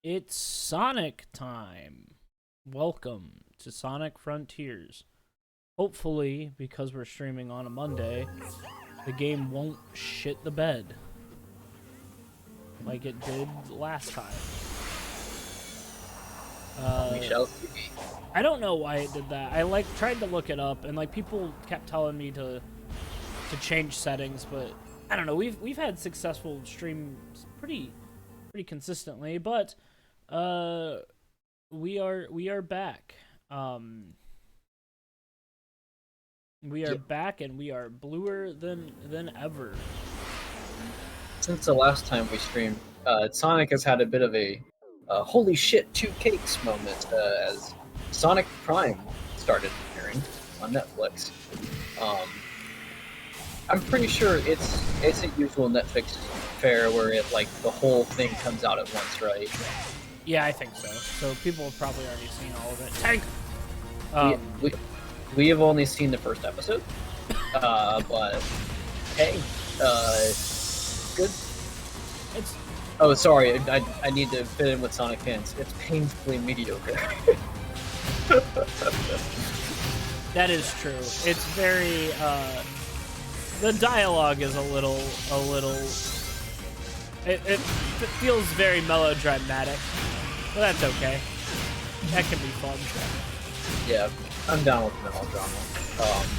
It's Sonic time. Welcome to Sonic Frontiers. Hopefully, because we're streaming on a Monday, the game won't shit the bed like it did last time. We shall see. I don't know why it did that. I tried to look it up, and people kept telling me to change settings, but I don't know. We've had successful streams pretty consistently, but we are back. We are back, and we are bluer than ever. Since the last time we streamed, Sonic has had a bit of a holy shit, two cakes moment as Sonic Prime started appearing on Netflix. I'm pretty sure it's a usual Netflix fare where the whole thing comes out at once, right? Yeah, I think so. So people have probably already seen all of it. Tank! We have only seen the first episode, but hey, good. Oh, sorry, I need to fit in with Sonic fans. It's painfully mediocre. That is true. It's very, the dialogue is a little, it feels very melodramatic, but that's okay. That can be fun. Yeah, I'm down with melodrama.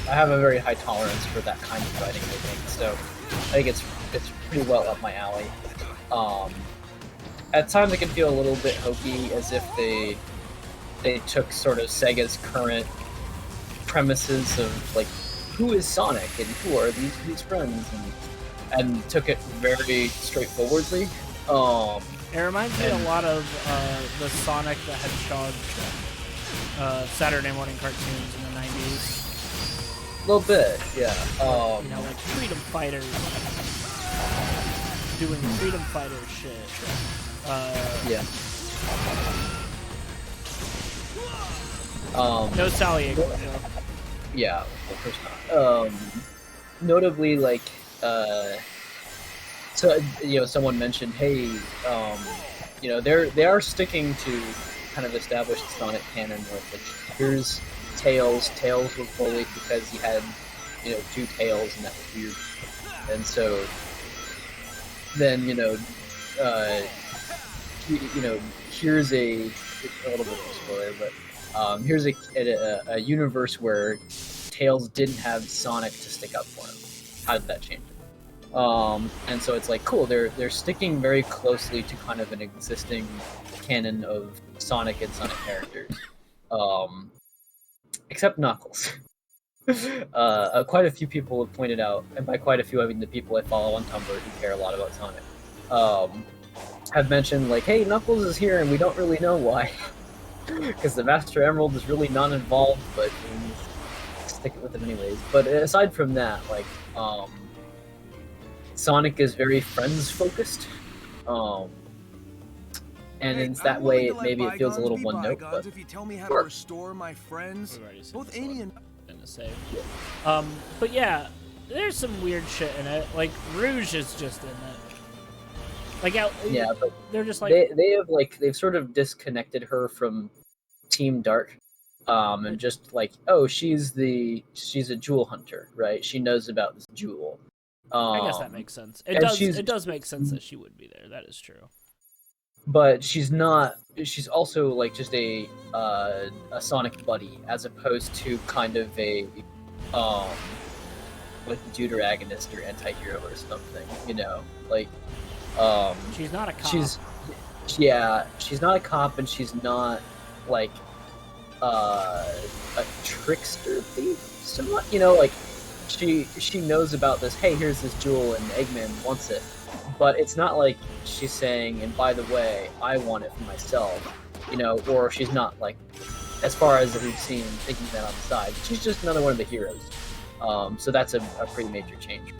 I have a very high tolerance for that kind of writing, I think, so I think it's pretty well up my alley. At times it can feel a little bit hokey, as if they took sort of Sega's current premises of who is Sonic and who are these friends, and took it very straightforwardly. It reminds me a lot of the Sonic the Hedgehog Saturday morning cartoons in the 90s. A little bit, yeah. Freedom fighters doing freedom fighter shit. Yeah. No Sally Eagle. Yeah, of course not. Notably, someone mentioned, hey, they are sticking to kind of established Sonic canon with here's Tails. Tails was bullied because he had, two tails, and that was weird. And so then, here's a little bit of a spoiler, but here's a universe where Tails didn't have Sonic to stick up for him. How did that change it? And so it's cool. They're sticking very closely to kind of an existing canon of Sonic and Sonic characters, except Knuckles. Quite a few people have pointed out, and by quite a few I mean the people I follow on Tumblr who care a lot about Sonic, have mentioned hey, Knuckles is here and we don't really know why. Because the Master Emerald is really not involved, but stick it with it anyways. But aside from that, Sonic is very friends-focused, and in that way, maybe it feels a little one-note, but if you tell me how to restore my friends, both Amy and but yeah, there's some weird shit in it. Rouge is just in it. Yeah, but they're just they've sort of disconnected her from Team Dark, and just she's a jewel hunter, right? She knows about this jewel. I guess that makes sense. It does make sense that she would be there. That is true. But she's not. She's also just a Sonic buddy, as opposed to kind of a deuteragonist or anti-hero or something. She's not a cop. She's not a cop, and she's not a trickster thief. Somewhat, she knows about this. Hey, here's this jewel, and Eggman wants it. But it's not like she's saying, and by the way, I want it for myself, or she's not as far as we've seen, thinking that on the side. She's just another one of the heroes. So that's a pretty major change.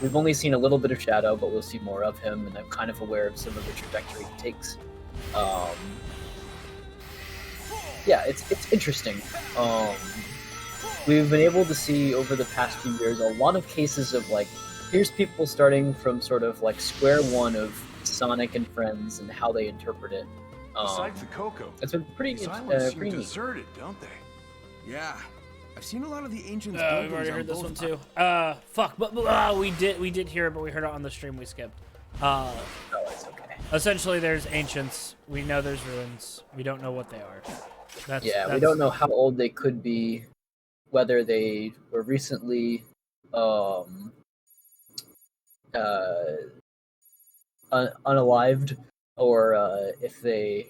We've only seen a little bit of Shadow, but we'll see more of him, and I'm kind of aware of some of the trajectory he takes. Yeah, it's interesting. We've been able to see over the past few years a lot of cases of here's people starting from sort of square one of Sonic and Friends and how they interpret it. Besides the cocoa, It's been pretty these islands seem pretty neat. deserted, don't they? Yeah, I've seen a lot of the ancient We've buildings already on heard this both one too. Fuck, but we did hear it, but we heard it on the stream. We skipped. Oh, it's okay. Essentially, there's ancients. We know there's ruins. We don't know what they are. We don't know how old they could be, whether they were recently unalived, or if they,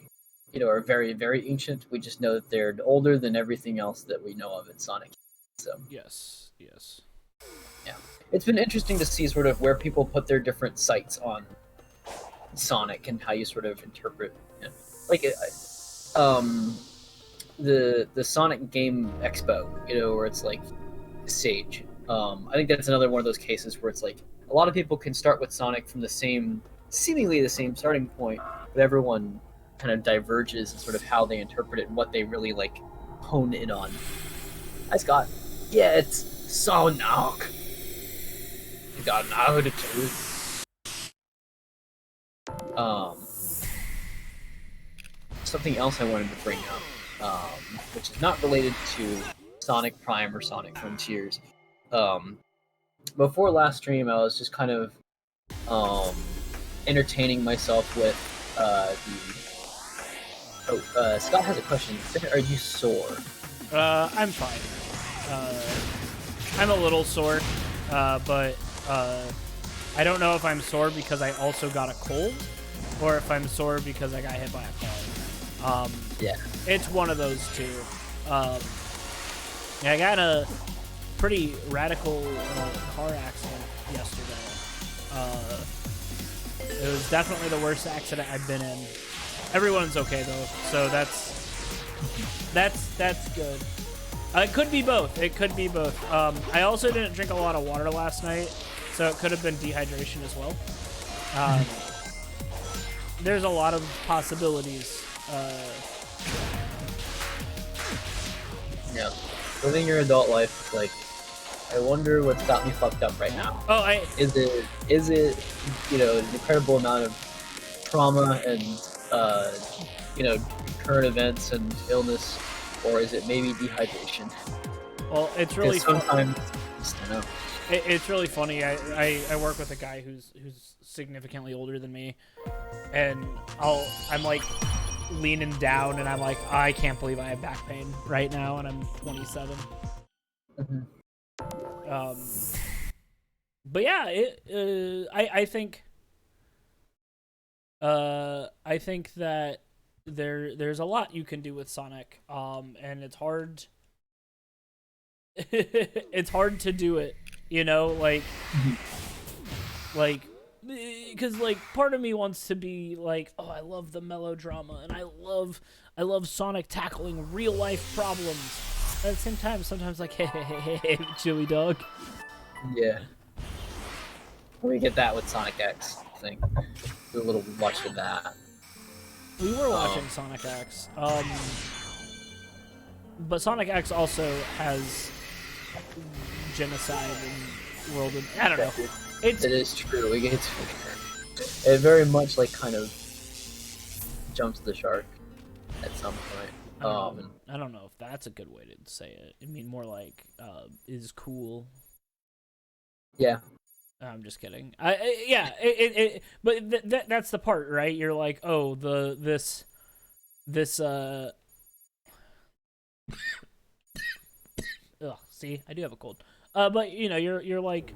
are very, very ancient. We just know that they're older than everything else that we know of in Sonic. So yes. yeah, it's been interesting to see sort of where people put their different sights on Sonic and how you sort of interpret it. Like the Sonic Game Expo, where it's like Sage. I think that's another one of those cases where it's like a lot of people can start with Sonic from seemingly the same starting point, but everyone kind of diverges in sort of how they interpret it and what they really like hone in on. Hi, Scott. Yeah, it's Sonic. You got an attitude. Something else I wanted to bring up, which is not related to Sonic Prime or Sonic Frontiers. Before last stream, I was just kind of entertaining myself with Scott has a question. Are you sore? I'm fine. I'm a little sore, but I don't know if I'm sore because I also got a cold, or if I'm sore because I got hit by a car. Yeah. It's one of those two. I got a pretty radical car accident yesterday. It was definitely the worst accident I've been in. Everyone's okay though, so that's good. It could be both. I also didn't drink a lot of water last night, so it could have been dehydration as well. There's a lot of possibilities. Yeah. Living your adult life, like, I wonder what's got me fucked up right now. Is it an incredible amount of trauma and current events and illness, or is it maybe dehydration? Well, it's really sometimes I don't know. It's really funny. I work with a guy who's significantly older than me, and I'm like leaning down, and I'm like, I can't believe I have back pain right now, and I'm 27. Mm-hmm. But yeah, I think that there's a lot you can do with Sonic, and it's hard. It's hard to do it, because part of me wants to be like, oh, I love the melodrama, and I love Sonic tackling real life problems. At the same time, sometimes like, hey, chili dog. Yeah. We get that with Sonic X, I think. Do a little much of that. We were watching Sonic X. But Sonic X also has genocide and world. I don't know. It is true. It very much kind of jumps the shark at some point. I don't know if that's a good way to say it. I mean, more like is cool. Yeah. I'm just kidding. But that's the part, right? You're like, oh, this ugh, see, I do have a cold. But you're like,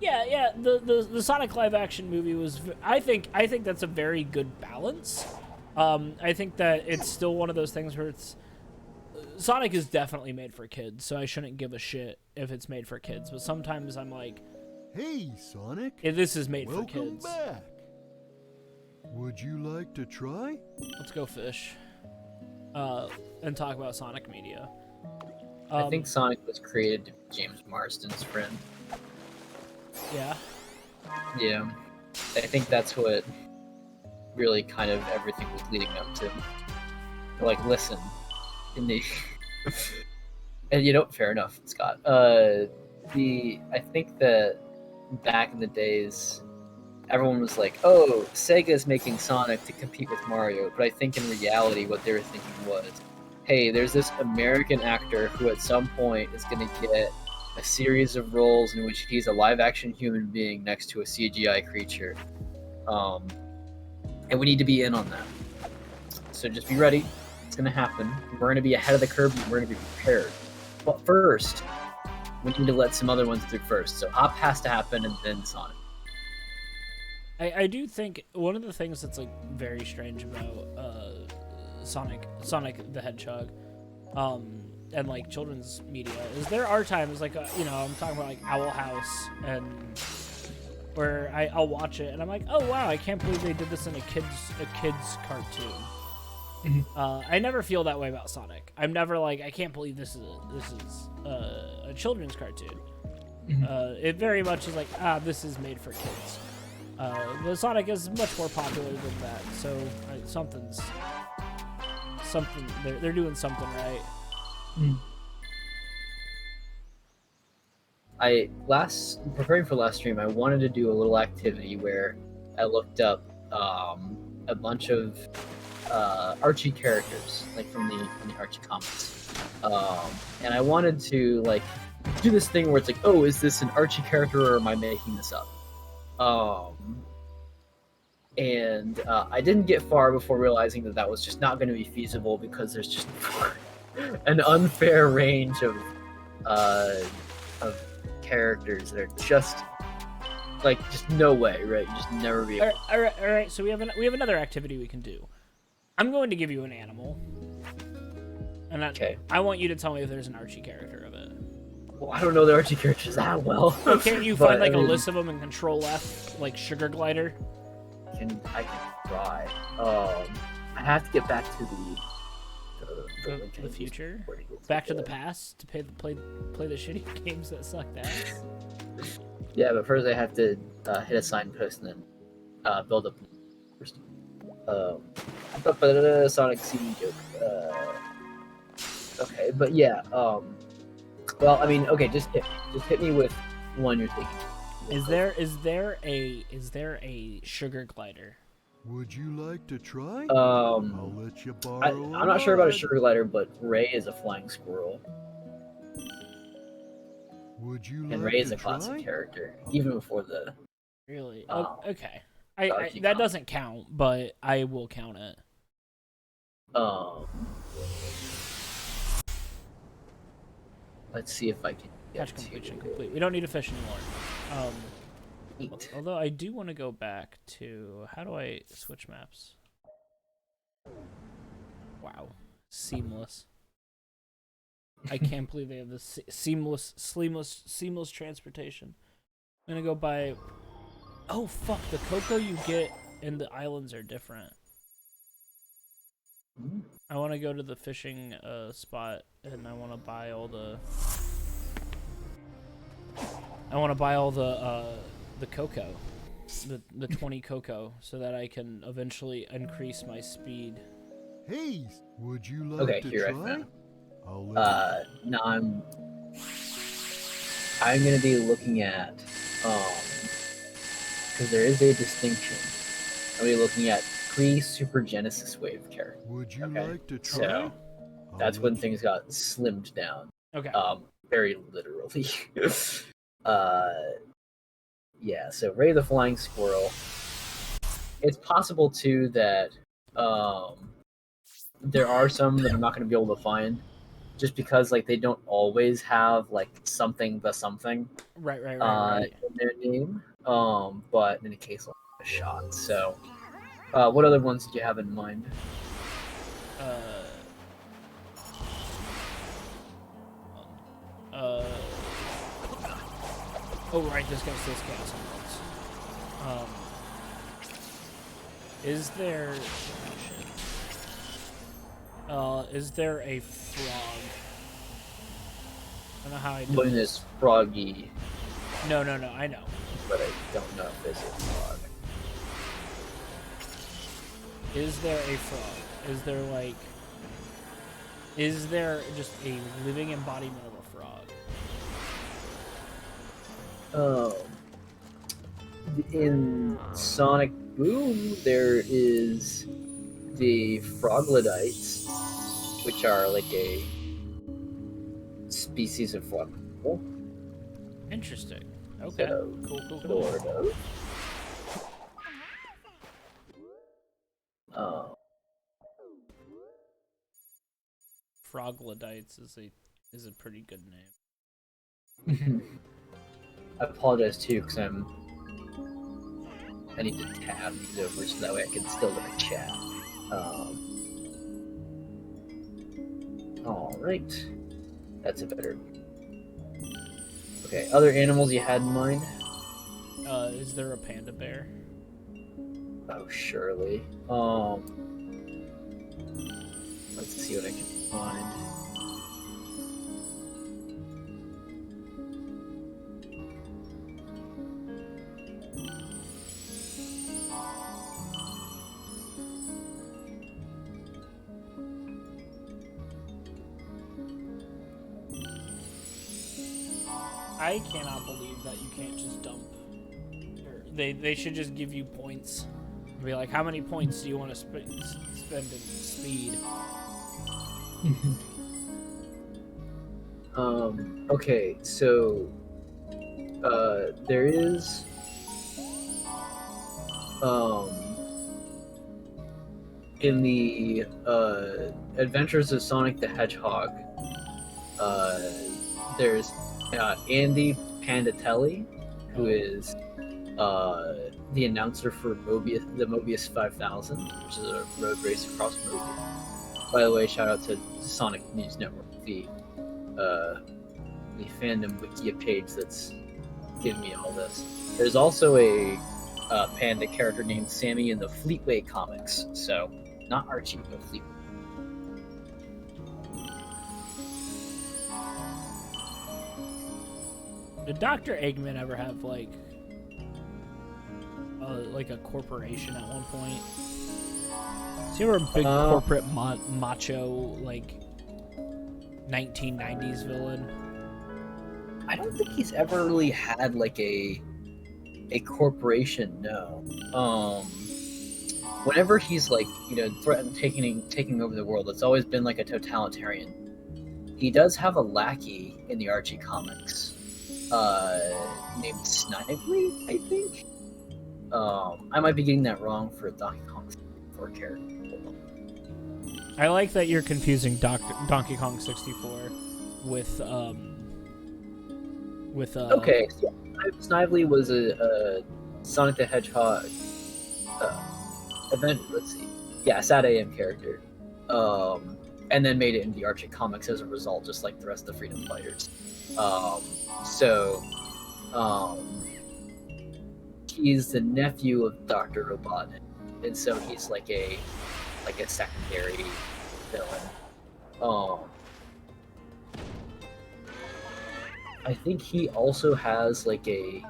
yeah. The Sonic live action movie was. I think that's a very good balance. I think that it's still one of those things where it's. Sonic is definitely made for kids, so I shouldn't give a shit if it's made for kids. But sometimes I'm like, hey, Sonic. This is made for kids. Welcome back. Would you like to try? Let's go fish. And talk about Sonic media. I think Sonic was created to be James Marsden's friend. Yeah. Yeah. I think that's what really kind of everything was leading up to. Like, listen. And fair enough, Scott. I think that back in the days, everyone was like, "Oh, Sega's making Sonic to compete with Mario," but I think in reality, what they were thinking was, "Hey, there's this American actor who at some point is going to get a series of roles in which he's a live-action human being next to a CGI creature, and we need to be in on that. So just be ready. It's going to happen. We're going to be ahead of the curve. And we're going to be prepared. But first, we need to let some other ones through first. So Hop has to happen, and then Sonic." I do think one of the things that's like very strange about Sonic the Hedgehog, and like children's media is there are times like you know, I'm talking about like Owl House, and where I'll watch it and I'm like, oh wow, I can't believe they did this in a kids cartoon. I never feel that way about Sonic. I'm never like, I can't believe this is a children's cartoon. It very much is like, this is made for kids. But Sonic is much more popular than that, so something they're doing something right. Preparing for last stream, I wanted to do a little activity where I looked up a bunch of Archie characters, like from the Archie comics, and I wanted to like do this thing where it's like, oh, is this an Archie character or am I making this up? And I didn't get far before realizing that that was just not going to be feasible because there's just an unfair range of characters that are just like no way, right? You just never be able. All right. So we have another activity we can do. I'm going to give you an animal, and Okay. I want you to tell me if there's an Archie character of it. Well, I don't know the Archie characters that well. Can't you find like a list of them and Control F, like Sugar Glider? I can try. I have to get back to the future, back to the past to play the shitty games that sucked ass. Yeah, but first I have to hit a signpost and then build up first. Sonic CD joke. Okay, but yeah. Well, I mean, okay, just hit me with one you're thinking. Is there a Sugar Glider? Would you like to try? I'll let you borrow. I'm not sure about a Sugar Glider, but Ray is a flying squirrel. Would you And like Ray is to a classic try? character, even before the. Really? Oh. Okay. That doesn't count, but I will count it. Let's see if I can get Catch completion complete. We don't need a fish anymore. Eat. Although I do want to go back to, how do I switch maps? Wow, seamless. I can't believe they have this seamless transportation. I'm gonna go buy. Oh fuck! The cocoa you get in the islands are different. I want to go to the fishing spot, and I want to buy all the. The cocoa, the 20 cocoa, so that I can eventually increase my speed. Hey, would you like Okay, to here try? I found. I'll No, I'm gonna be looking at because there is a distinction. I'm gonna be looking at pre-Super Genesis wave character. Would you Okay. like to try? So that's when things got slimmed down. Okay. Very literally. Yeah, so Ray the Flying Squirrel. It's possible too that there are some that I'm not going to be able to find, just because like they don't always have like something Right. in their name. But in any case, I'll give it a shot. So, what other ones did you have in mind? Oh right, this guy's this gas. Is there? Oh, shit. Is there a frog? I don't know how I do When this. is froggy, No, I know. but I don't know if this is frog. Is there a frog? Is there just a living embodiment of a frog? in Sonic Boom, there is the Froglodites, which are like a species of frog. Interesting. Okay. So, Cool. sort of. Froglodites is a pretty good name. I apologize too, because I need to tab these over so that way I can still look at chat. Alright. That's a better... Okay, other animals you had in mind? Is there a panda bear? Oh, surely. Let's see what I can find. I cannot believe that you can't just dump. They should just give you points. Be like, how many points do you want to spend in speed? Okay, so there is in the Adventures of Sonic the Hedgehog, there's Andy Pandatelli, who is the announcer for the Mobius 5000, which is a road race across Mobius. By the way, shout out to Sonic News Network, the fandom Wikia page that's giving me all this. There's also a panda character named Sammy in the Fleetway comics, so not Archie, but Fleetway. Did Dr. Eggman ever have like a corporation at one point? Is he ever a big corporate macho like 1990s villain? I don't think he's ever really had like a corporation. No. Whenever he's like threatened taking over the world, it's always been like a totalitarian. He does have a lackey in the Archie comics, named Snively, I think. I might be getting that wrong for Donkey Kong 64 character. I like that you're confusing Donkey Kong 64 with Okay, so Snively was a Sonic the Hedgehog event. Let's see, yeah, Sad AM character, and then made it into the Archie comics as a result, just like the rest of the Freedom Fighters. He's the nephew of Dr. Robotnik, and so he's like a secondary villain. I think he also has like in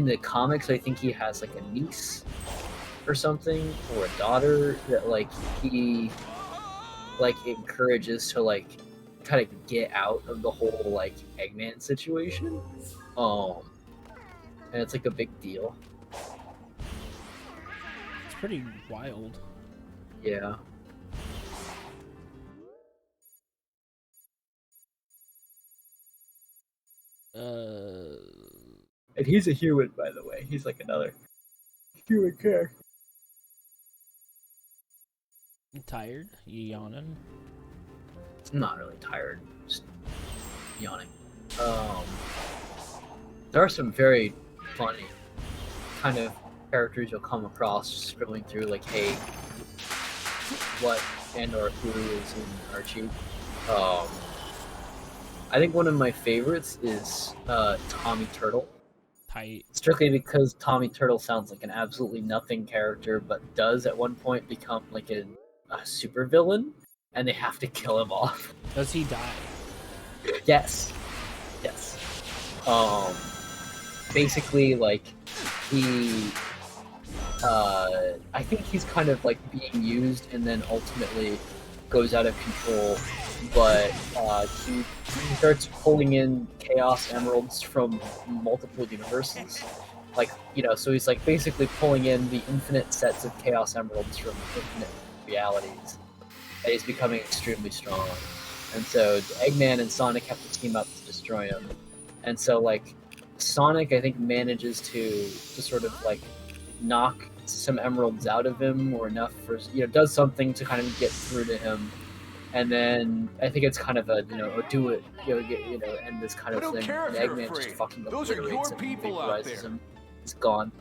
the comics, I think he has like a niece or something, or a daughter that like he like encourages to like kind of get out of the whole like Eggman situation. And it's like a big deal. It's pretty wild. Yeah. And he's a human, by the way. He's like another human character. You tired? You yawning? I'm not really tired, just yawning. There are some very funny kind of characters you'll come across just scrolling through, like, hey, what and or who is in Archie. I think one of my favorites is Tommy Turtle. Tight. Strictly because Tommy Turtle sounds like an absolutely nothing character, but does at one point become like a super villain, and they have to kill him off. Does he die? Yes. Basically, like, he... I think he's kind of, like, being used and then ultimately goes out of control, but he starts pulling in Chaos Emeralds from multiple universes, Like, you know, so he's like basically pulling in the infinite sets of Chaos Emeralds from infinite realities. And he's becoming extremely strong. And so Eggman and Sonic have to team up to destroy him. And so like Sonic, I think, manages to sort of like knock some emeralds out of him, or enough for, you know, does something to kind of get through to him. And then I think it's kind of a, you know, do it, and this kind of thing. And Eggman just fucking obliterates him and vaporizes him. He's gone.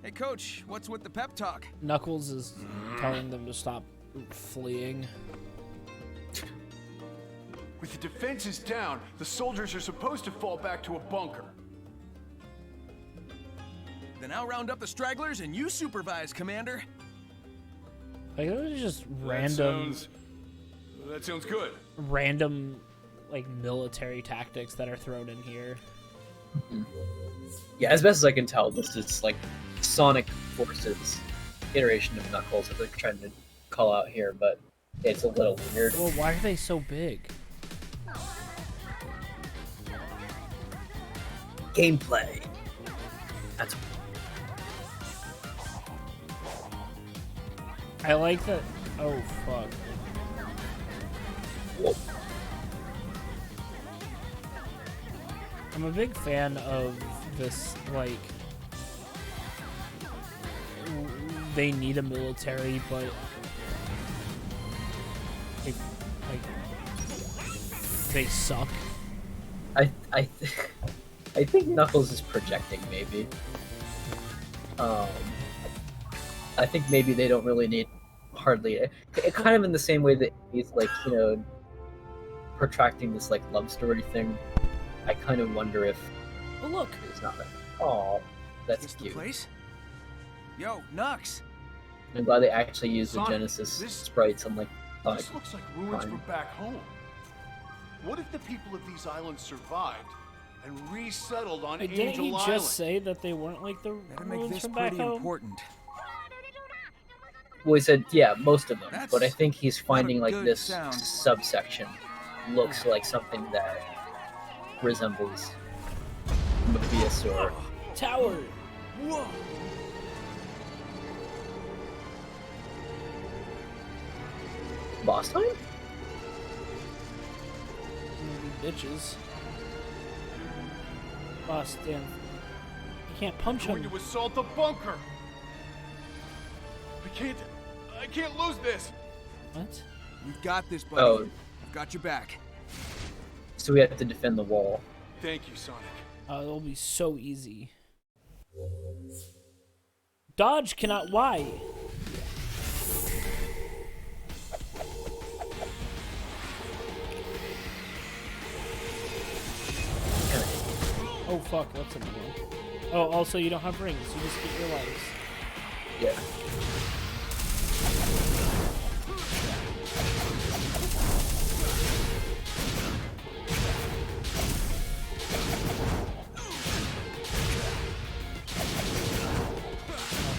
Hey, Coach, what's with the pep talk? Knuckles is telling them to stop fleeing. With the defenses down, the soldiers are supposed to fall back to a bunker. Then I'll round up the stragglers and you supervise, Commander. Like, it was just random. That sounds good. Random, like, military tactics that are thrown in here. Yeah, as best as I can tell, this is like Sonic Forces iteration of Knuckles that they're trying to call out here, but it's a little weird. Well, why are they so big? Gameplay. That's. I like that. Oh, fuck. Whoa. I'm a big fan of this, like, they need a military, but they suck. I think Knuckles is projecting, maybe. I think maybe they don't really need hardly kind of in the same way that he's like, you know, protracting this like love story thing. I kind of wonder if Oh, look. it's not like, oh, that's This the cute. place? Yo, Nux. I'm glad they actually used the Sonic, Genesis this- sprites on like Sonic. This looks like ruins Fine. from back home. What if the people of these islands survived and resettled on Didn't Angel he Island? just say that they weren't like the Better make ruins this from back pretty home? important. Well, he said, yeah, most of them, That's but I think he's finding like good this sound. subsection looks like something that resembles Mobius or Tower. Whoa! boss time. Bitches. Boss, damn. You can't punch Going him. to assault the bunker. I can't lose this. What? You've got this, buddy. Oh, I've got your back. so we have to defend the wall. Thank you, Sonic. It'll be so easy. Dodge cannot. Why? Oh fuck, that's annoying. Oh, also you don't have rings. You just get your lives. Yeah.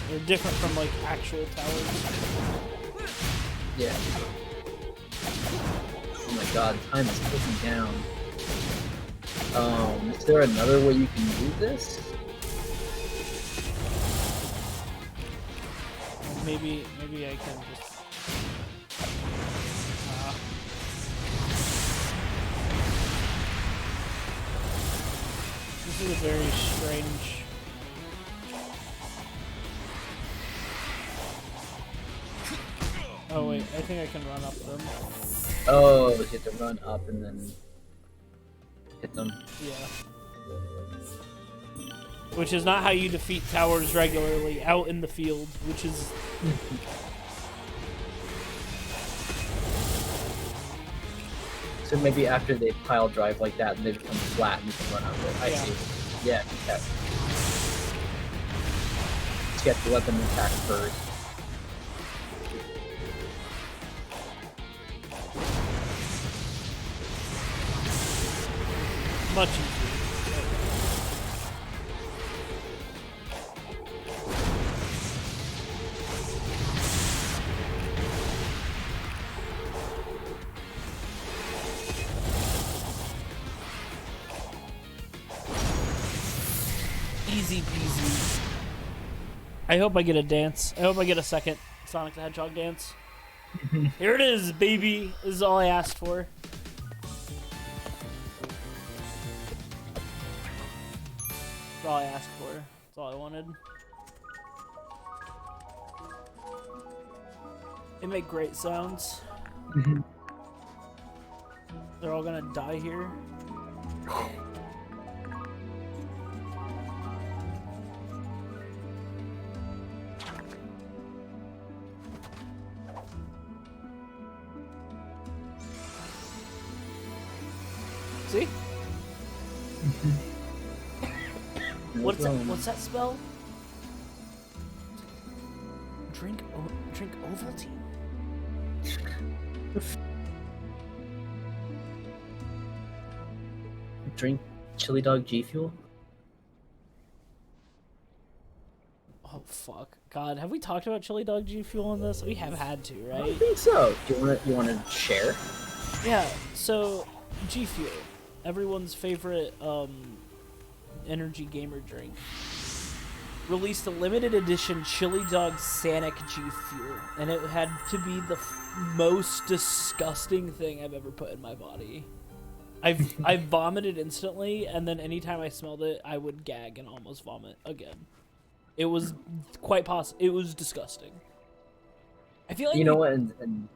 They're different from like actual towers. Yeah. Oh my god, time is ticking down. Is there another way you can do this? Maybe I can just. This is a very strange. Oh wait, I think I can run up them. Oh, you have to run up and then hit them. Yeah. Which is not how you defeat towers regularly out in the field, which is. So maybe after they pile drive like that, and they become flat and you can run up it. I Yeah. see. Yeah, okay. So you have to let them attack first. Much easier. Easy Easy. I hope I get a dance. I hope I get a second Sonic the Hedgehog dance. Here it is, baby. This is all I asked for. That's all I asked for. That's all I wanted. They make great sounds. They're all gonna die here. See? What's that spell? Drink Ovaltine. Drink Chili Dog G Fuel. Oh fuck, God, have we talked about Chili Dog G Fuel in this? We have had to, right? I think so. Do you want to share? Yeah. So, G Fuel, everyone's favorite energy gamer drink, released a limited edition Chili Dog Sanic G Fuel, and it had to be the most disgusting thing I've ever put in my body. I vomited instantly, and then anytime I smelled it, I would gag and almost vomit again. It was quite it was disgusting. I feel like you know what? And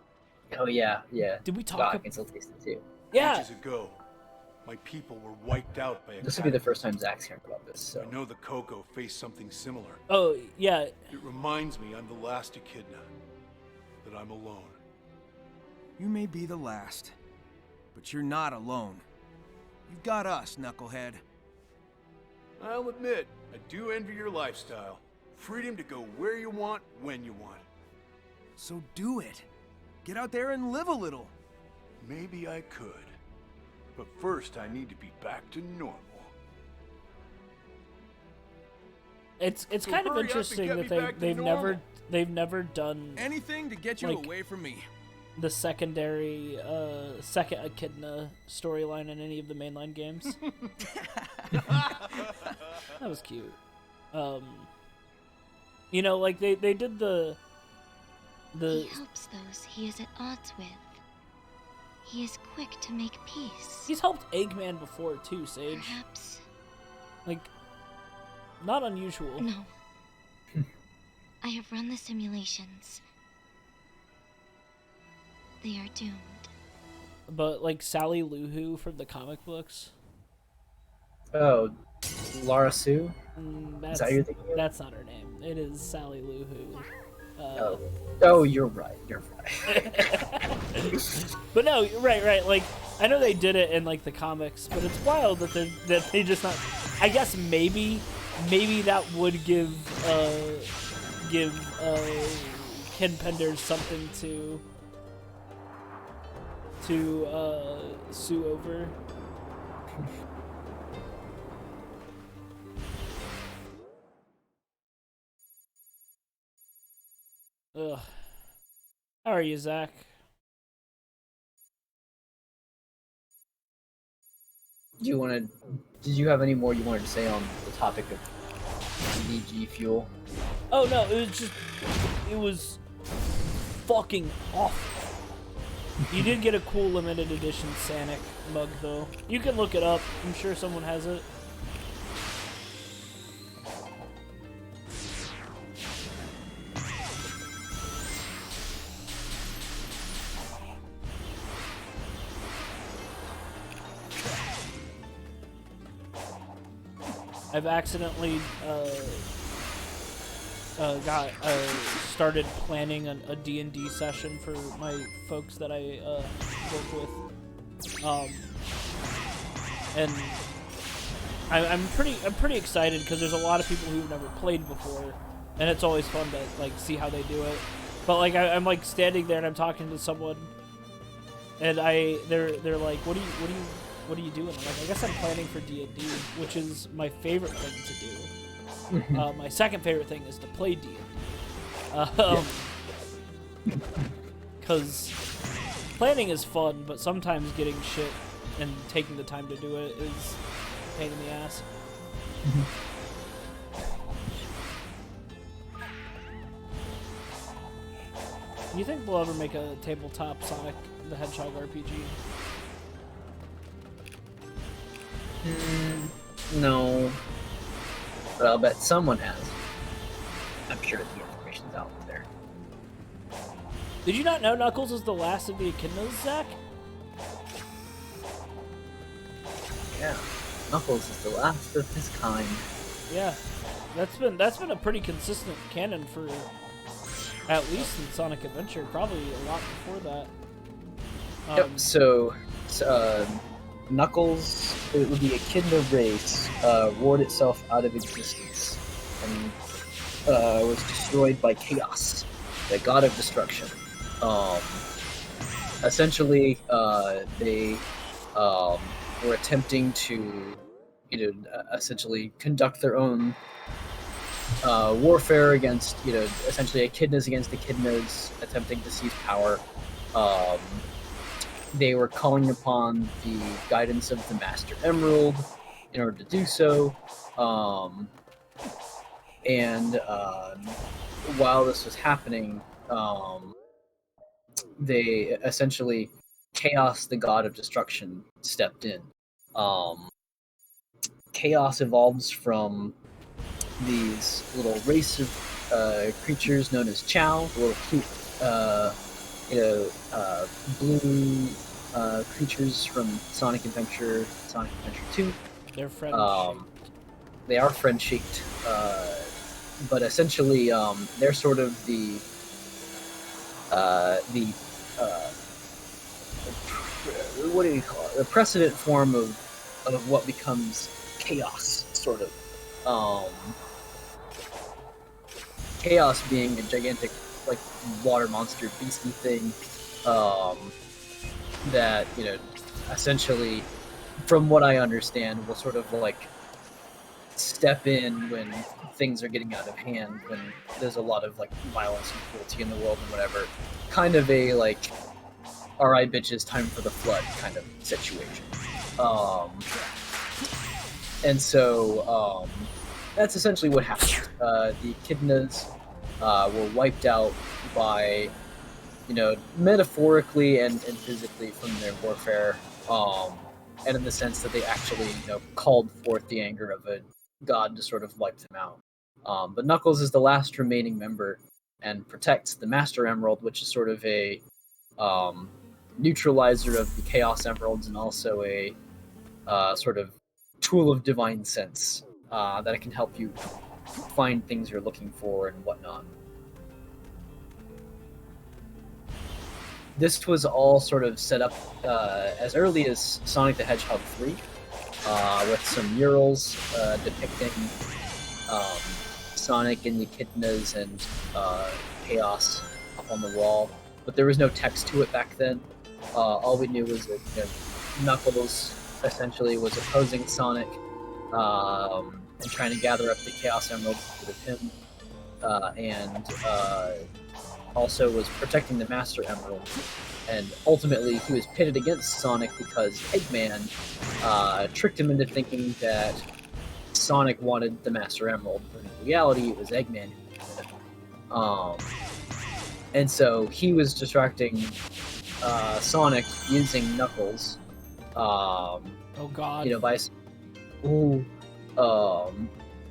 oh yeah. Did we talk? God, I can still taste it too. Yeah. Ages ago, my people were wiped out by a This will be the first time Zach's hearing about this. So I know the Coco faced something similar. Oh yeah. It reminds me I'm the last Echidna. That I'm alone. You may be the last, but you're not alone. You've got us, Knucklehead. I'll admit, I do envy your lifestyle. Freedom to go where you want, when you want. So do it. Get out there and live a little. Maybe I could. But first, I need to be back to normal. It's So kind of hurry up and interesting get that me back to they've never done Anything to get you Like- away from me. the secondary second Echidna storyline in any of the mainline games. That was cute. You know, like they did the He helps those he is at odds with. He is quick to make peace. he's helped Eggman before too, Sage. Perhaps. Like, not unusual. No. I have run the simulations. They are doomed. But like Sally Luhu from the comic books. Oh, Lara Sue. That's, that what you're thinking of? That's not her name. It is Sally Luhu. Oh, you're right. You're right. But no, right. Like, I know they did it in like the comics, but it's wild that they just not. I guess maybe that would give Ken Penders something to sue over. Ugh. How are you, Zach? Did you have any more you wanted to say on the topic of DG fuel? Oh no, it was fucking awful. You did get a cool limited edition Sanic mug though. You can look it up. I'm sure someone has it. I've accidentally started planning a D&D session for my folks that I work with, and I'm pretty excited because there's a lot of people who've never played before, and it's always fun to like see how they do it. But like I'm like standing there and I'm talking to someone, and they're like, what are you doing? I'm like, I guess I'm planning for D&D, which is my favorite thing to do. My second favorite thing is to play D&D. Because planning is fun, but sometimes getting shit and taking the time to do it is a pain in the ass. You think they'll ever make a tabletop Sonic the Hedgehog RPG? No. But I'll bet someone has. I'm sure the information's out there. Did you not know Knuckles is the last of the Echidnas, Zach? Yeah. Knuckles is the last of his kind. Yeah, that's been a pretty consistent canon for at least in Sonic Adventure, probably a lot before that. Yep, so Knuckles, the Echidna race, roared itself out of existence and was destroyed by Chaos, the god of destruction. Essentially, they were attempting to, essentially conduct their own warfare against, essentially echidnas against echidnas, attempting to seize power. They were calling upon the guidance of the Master Emerald in order to do so. And while this was happening, they essentially, Chaos, the god of destruction, stepped in. Chaos evolves from these little race of creatures known as Chow, little cute, blue creatures from Sonic Adventure 2. They're friend-shaped. They are friend-shaped, but essentially they're sort of the what do you call it? The precedent form of what becomes Chaos, sort of. Chaos being a gigantic, like, water monster beastie thing, that, essentially, from what I understand, will sort of, like, step in when things are getting out of hand, when there's a lot of, like, violence and cruelty in the world and whatever. Kind of a, like, alright bitches, time for the flood kind of situation. And so, that's essentially what happened. The echidnas were wiped out by, metaphorically and physically from their warfare, and in the sense that they actually, called forth the anger of a god to sort of wipe them out. But Knuckles is the last remaining member and protects the Master Emerald, which is sort of a neutralizer of the Chaos Emeralds and also a sort of tool of divine sense that it can help you find things you're looking for and whatnot. This was all sort of set up as early as Sonic the Hedgehog 3, with some murals depicting Sonic and the echidnas and Chaos up on the wall, but there was no text to it back then. All we knew was that Knuckles essentially was opposing Sonic and trying to gather up the Chaos Emerald with him, and also was protecting the Master Emerald. And ultimately, he was pitted against Sonic because Eggman tricked him into thinking that Sonic wanted the Master Emerald, when in reality, it was Eggman who wanted it. And so he was distracting Sonic using Knuckles. Oh God!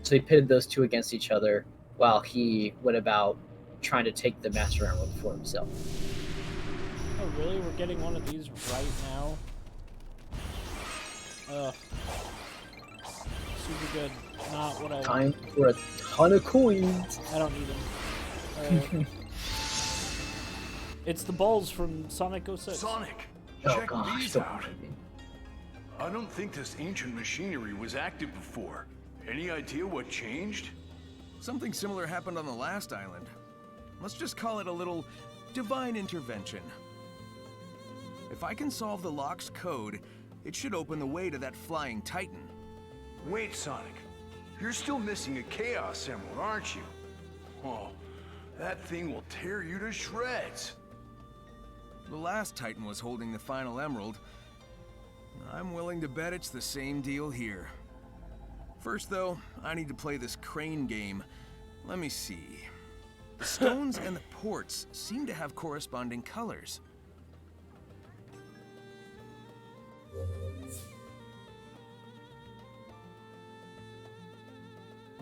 So he pitted those two against each other while he went about trying to take the Master Emerald for himself. Oh really? We're getting one of these right now? Super good. Not what I want. Time for a ton of coins. I don't need them. It's the balls from Sonic 06. Sonic, Oh check gosh, these don't out. mind me. I don't think this ancient machinery was active before. Any idea what changed? Something similar happened on the last island. Let's just call it a little divine intervention. If I can solve the lock's code, it should open the way to that flying titan. Wait, Sonic. You're still missing a Chaos Emerald, aren't you? Oh, that thing will tear you to shreds. The last titan was holding the final emerald. I'm willing to bet it's the same deal here. First though, I need to play this crane game. Let me see. The stones and the ports seem to have corresponding colors.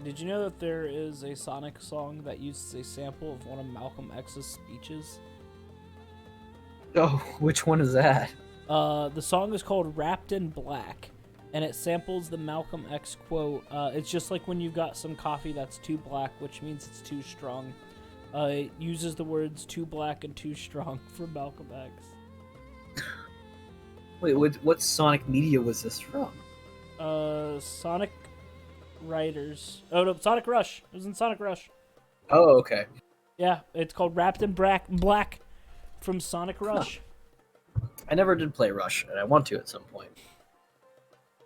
Did you know that there is a Sonic song that uses a sample of one of Malcolm X's speeches? Oh, which one is that? The song is called Wrapped in Black, and it samples the Malcolm X quote, it's just like when you've got some coffee that's too black, which means it's too strong. It uses the words too black and too strong from Malcolm X. Wait, what Sonic media was this from? Sonic Writers. Oh, no, Sonic Rush. It was in Sonic Rush. Oh, okay. Yeah, it's called Wrapped in Black from Sonic Rush. I never did play Rush, and I want to at some point.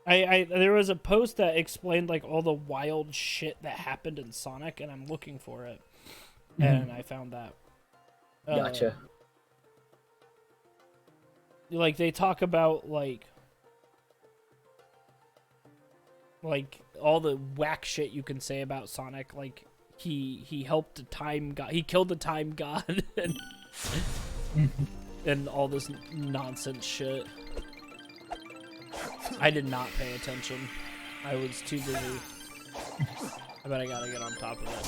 There was a post that explained like all the wild shit that happened in Sonic, and I'm looking for it, and I found that. Gotcha. Like they talk about like all the whack shit you can say about Sonic. Like he helped the time god, he killed the time god, and all this nonsense shit. I did not pay attention. I was too busy. I bet I gotta get on top of it.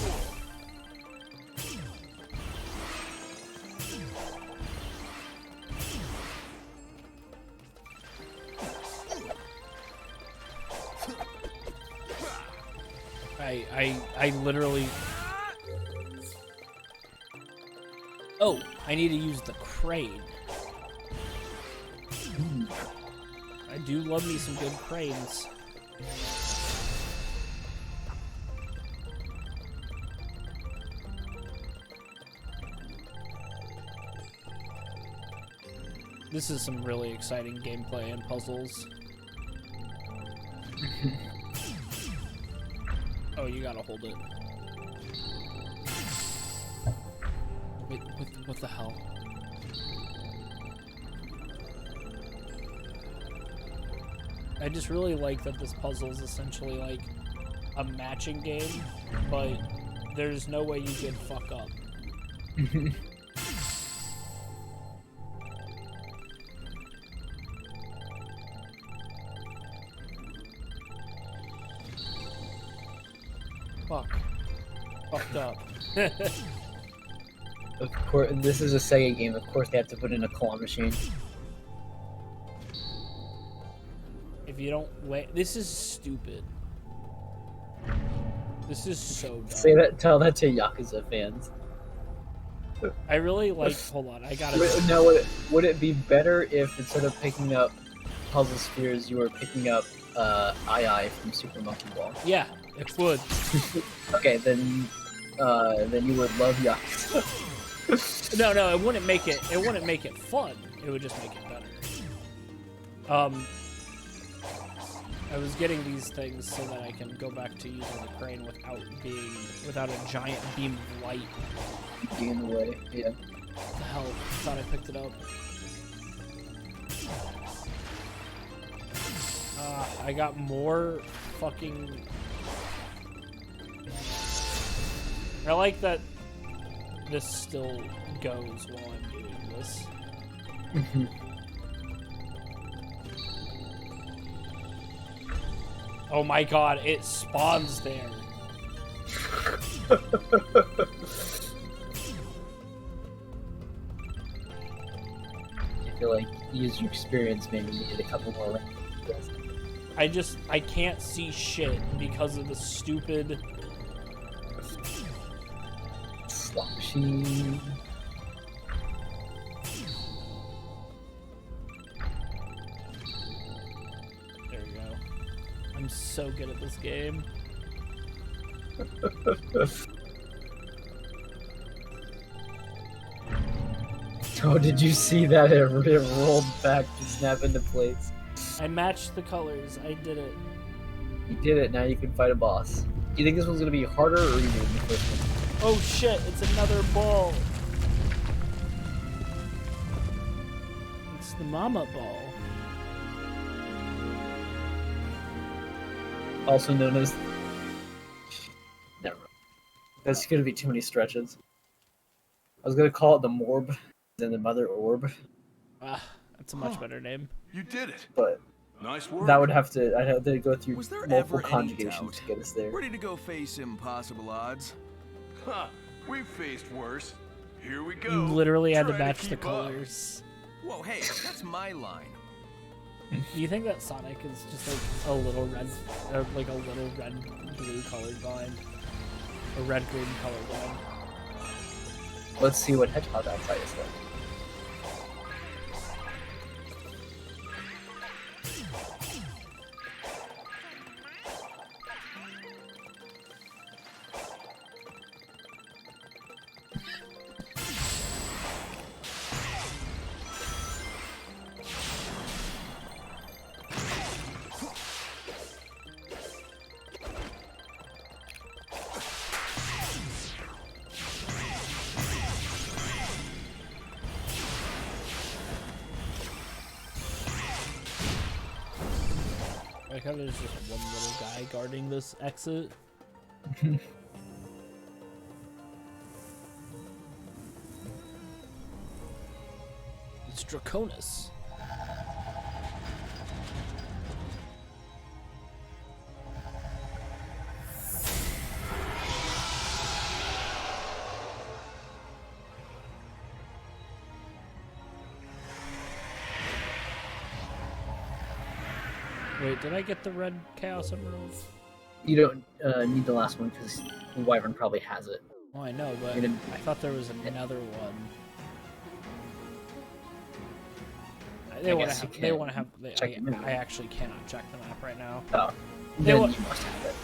I literally... Oh, I need to use the crane. I do love me some good cranes. This is some really exciting gameplay and puzzles. Oh, you gotta hold it. Wait, what the hell? I just really like that this puzzle is essentially like a matching game, but there's no way you can fuck up. Fucked up. Of course, this is a Sega game. Of course, they have to put in a claw machine. If you don't wait, this is stupid. This is so dumb. Say that. Tell that to Yakuza fans. I really like. Hold on, I gotta. Now, would it be better if instead of picking up puzzle spheres, you were picking up Eye from Super Monkey Ball? Yeah, it would. Okay, then you would love Yakuza. No, it wouldn't make it. It wouldn't make it fun. It would just make it better. I was getting these things so that I can go back to using the crane without a giant beam of light. Be in the way, yeah. What the hell? I thought I picked it up. I got more fucking... I like that this still goes while I'm doing this. Oh my god, it spawns there. I feel like user experience maybe needed a couple more. I can't see shit because of the stupid slot machine. There we go. I'm so good at this game. Oh, did you see that? It rolled back to snap into place. I matched the colors. I did it. You did it. Now you can fight a boss. Do you think this one's gonna be harder or easier than the first one? Oh shit! It's another ball. It's the mama ball. Also known as... Never mind. That's gonna be too many stretches. I was gonna call it the Morb, then the Mother Orb, Ah, that's a much better name. You did it. but Nice work. that would have to. I'd have to go through Was there multiple ever any conjugations doubt? to get us there. Ready to go face impossible odds? Ha! We've faced worse. Here we go. You literally had to Try match the keep up. colors. Whoa, hey, that's my line. Do you think that Sonic is just like a little red, like a little red-blue colored vine? A red-green colored vine? Let's see what Hedgehog outside is like. I like how there's just one little guy guarding this exit. It's Draconis. Wait, did I get the red Chaos Emerald? You don't need the last one because Wyvern probably has it. Oh, I know, but You didn't- I thought there was another one. They want to guess you have. They can want to have. check the map. I actually cannot check the map right now. Oh, They then wa- you must have it.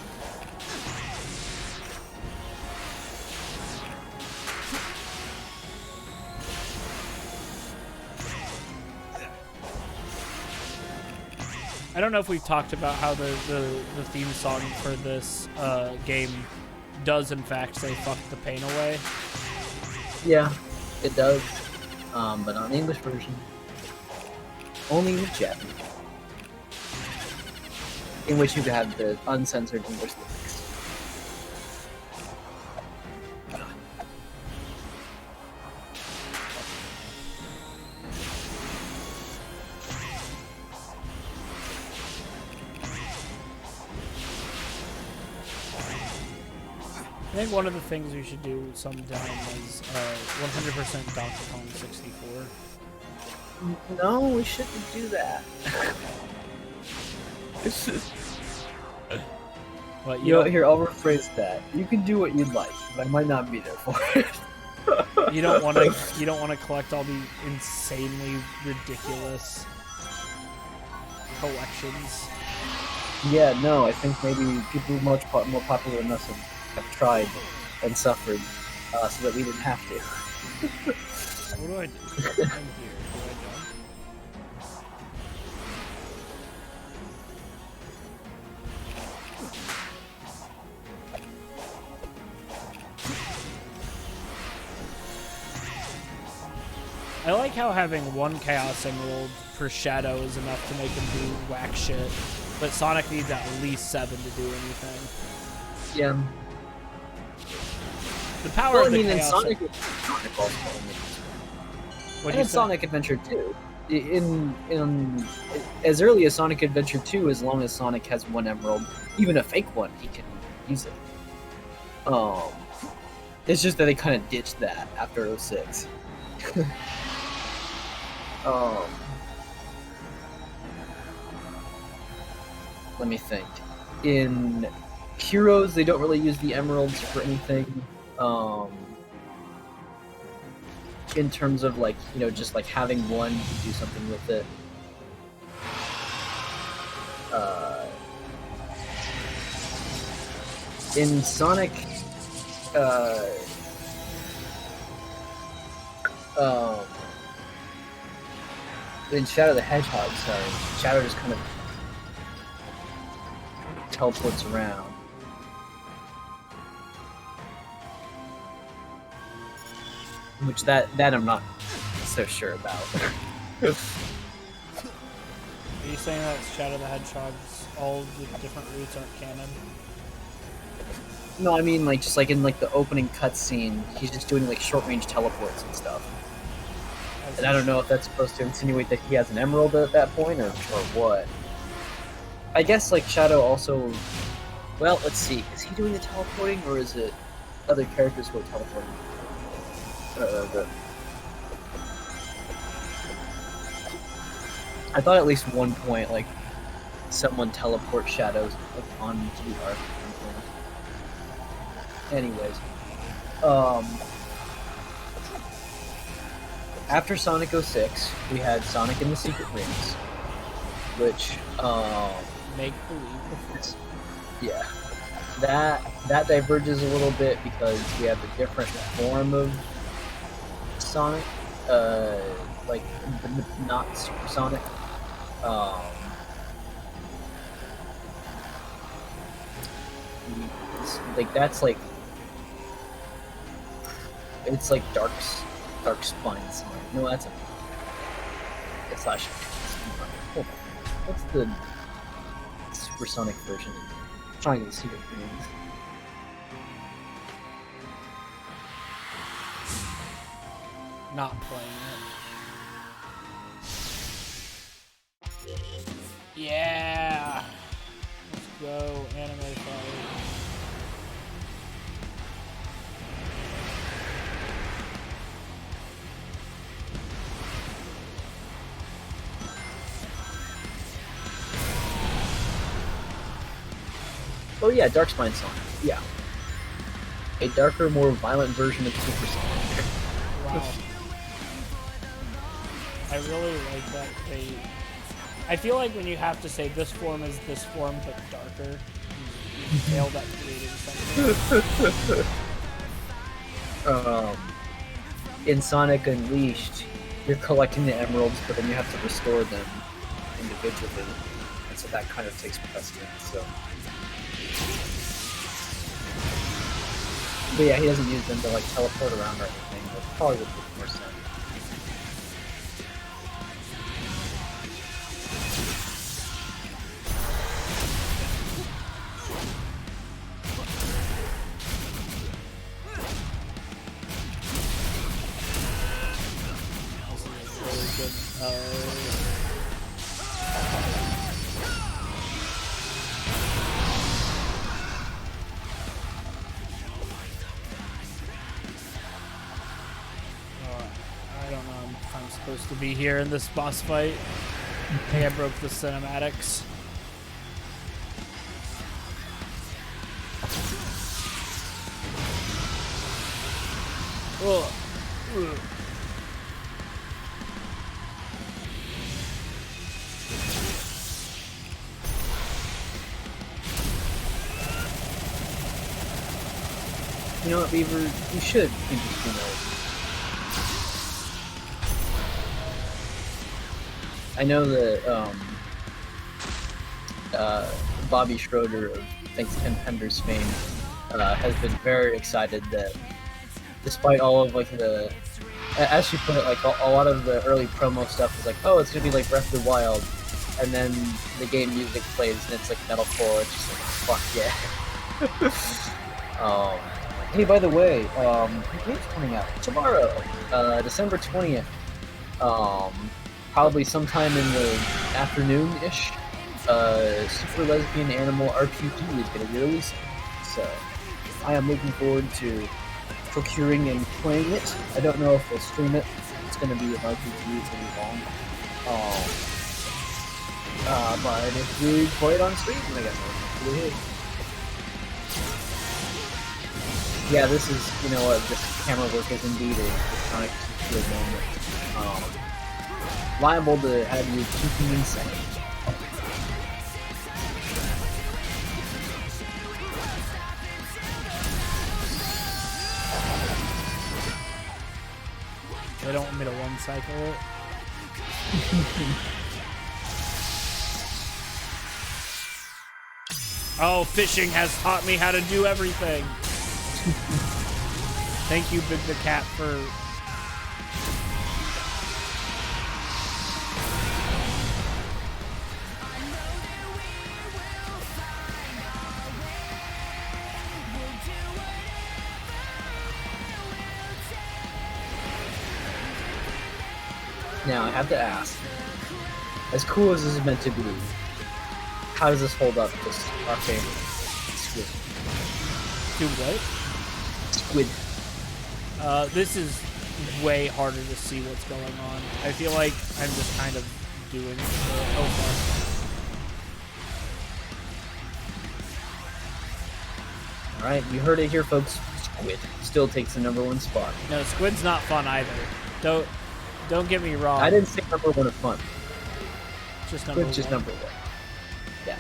I don't know if we've talked about how the theme song for this game does in fact say "fuck the pain away." Yeah, it does, but not the English version. Only in Japanese, in which you have the uncensored English lyrics. I think one of the things we should do sometime is 100% Donkey Kong 64. No, we shouldn't do that. But You know, here, I'll rephrase that. You can do what you'd like, but I might not be there for it. you don't want to collect all the insanely ridiculous collections. Yeah, no, I think maybe people much more popular than us have tried and suffered, so that we didn't have to. What do I do? I'm here. Do I jump? I like how having one Chaos Emerald for Shadow is enough to make him do whack shit, but Sonic needs at least 7 to do anything. Yeah. The power Well, of I the mean, in Chaos Sonic also. What'd And you in say? Sonic Adventure 2. In as early as Sonic Adventure 2, as long as Sonic has one emerald, even a fake one, he can use it. It's just that they kind of ditched that after 06. Let me think. In Heroes, they don't really use the emeralds for anything. In terms of like, you know, just like having one, you can do something with it. In Sonic, in Shadow the Hedgehog, sorry, Shadow just kind of teleports around. Which that I'm not so sure about. Are you saying that Shadow the Hedgehog's all the different routes aren't canon? No, I mean like just like in like the opening cutscene, he's just doing like short range teleports and stuff. And I don't know if that's supposed to insinuate that he has an emerald at that point or what. I guess like Shadow also. Well, let's see. Is he doing the teleporting or is it other characters who are teleporting? I thought at least one point like someone teleport Shadows like onto the arc. Anyways, after Sonic 06, we had Sonic and the Secret Rings, which Make believe. yeah, that diverges a little bit because we have a different form of Sonic, like not supersonic. Like that's like it's like dark spine Sonic. No, that's a slash. Hold on. What's the supersonic version? I'm trying to get the secret rings. Not playing it. Yeah. Let's go, anime fight. Oh yeah, Dark Spine Sonic. Yeah. A darker, more violent version of Super Sonic. Wow. I really like that they... I feel like when you have to say this form is this form but darker, you failed at creating something. In Sonic Unleashed, you're collecting the emeralds, but then you have to restore them individually, and so that kind of takes precedence. So, but yeah, he doesn't use them to like teleport around or anything. But probably would make more sense. I don't know if I'm supposed to be here in this boss fight. I think I broke the cinematics. Ugh. Ugh. You know what, Beaver? You should keep this remote. I know that Bobby Schroeder of Thanks Ken Pender's fame has been very excited that despite all of like the, as she put it, like a lot of the early promo stuff was like, oh, it's gonna be like Breath of the Wild, and then the game music plays and it's like metalcore. It's just like, fuck yeah. Hey, by the way, the game's coming out tomorrow, December 20th. Probably sometime in the afternoon-ish. Super Lesbian Animal RPG is going to be releasing. So, I am looking forward to procuring and playing it. I don't know if we'll stream it. It's going to be an RPG, it's going to be long. But if we play it on stream, I guess we'll do it. Yeah, this is, you know what, this camera work is indeed a iconic good moment. Liable to have you keeping insane. They don't want me to one-cycle it. Oh, fishing has taught me how to do everything. Thank you, Big the Cat, for... Now, I have to ask, as cool as this is meant to be, how does this hold up to our favorite squid? Do what? Squid. This is way harder to see what's going on. I feel like I'm just kind of doing it. Oh, fuck. Alright, you heard it here, folks. Squid still takes the #1 spot. No, Squid's not fun either. Don't get me wrong. I didn't say #1 of fun. Just number Squid's just one. #1. Yeah.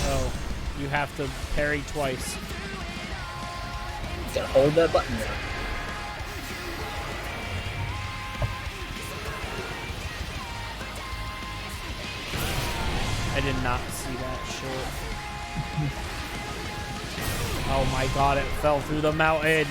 Oh, you have to parry twice. Gotta hold that button there. I did not see that shit. Oh my god, it fell through the mountain.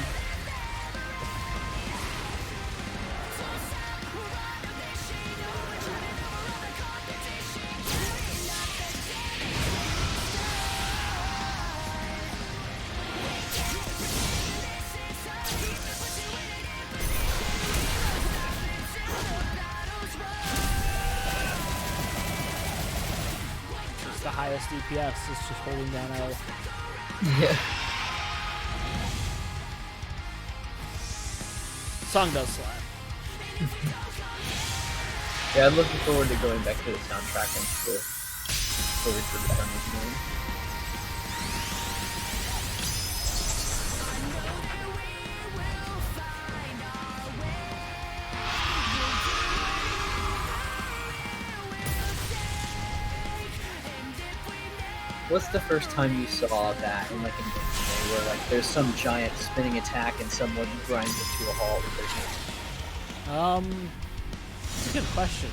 It's the highest DPS, it's just holding down L. Yeah. Song does slap. Yeah, I'm looking forward to going back to the soundtrack and to Richard Donner's game. What's the first time you saw that in like a game where like there's some giant spinning attack and someone grinds it to a halt with their hand? That's a good question.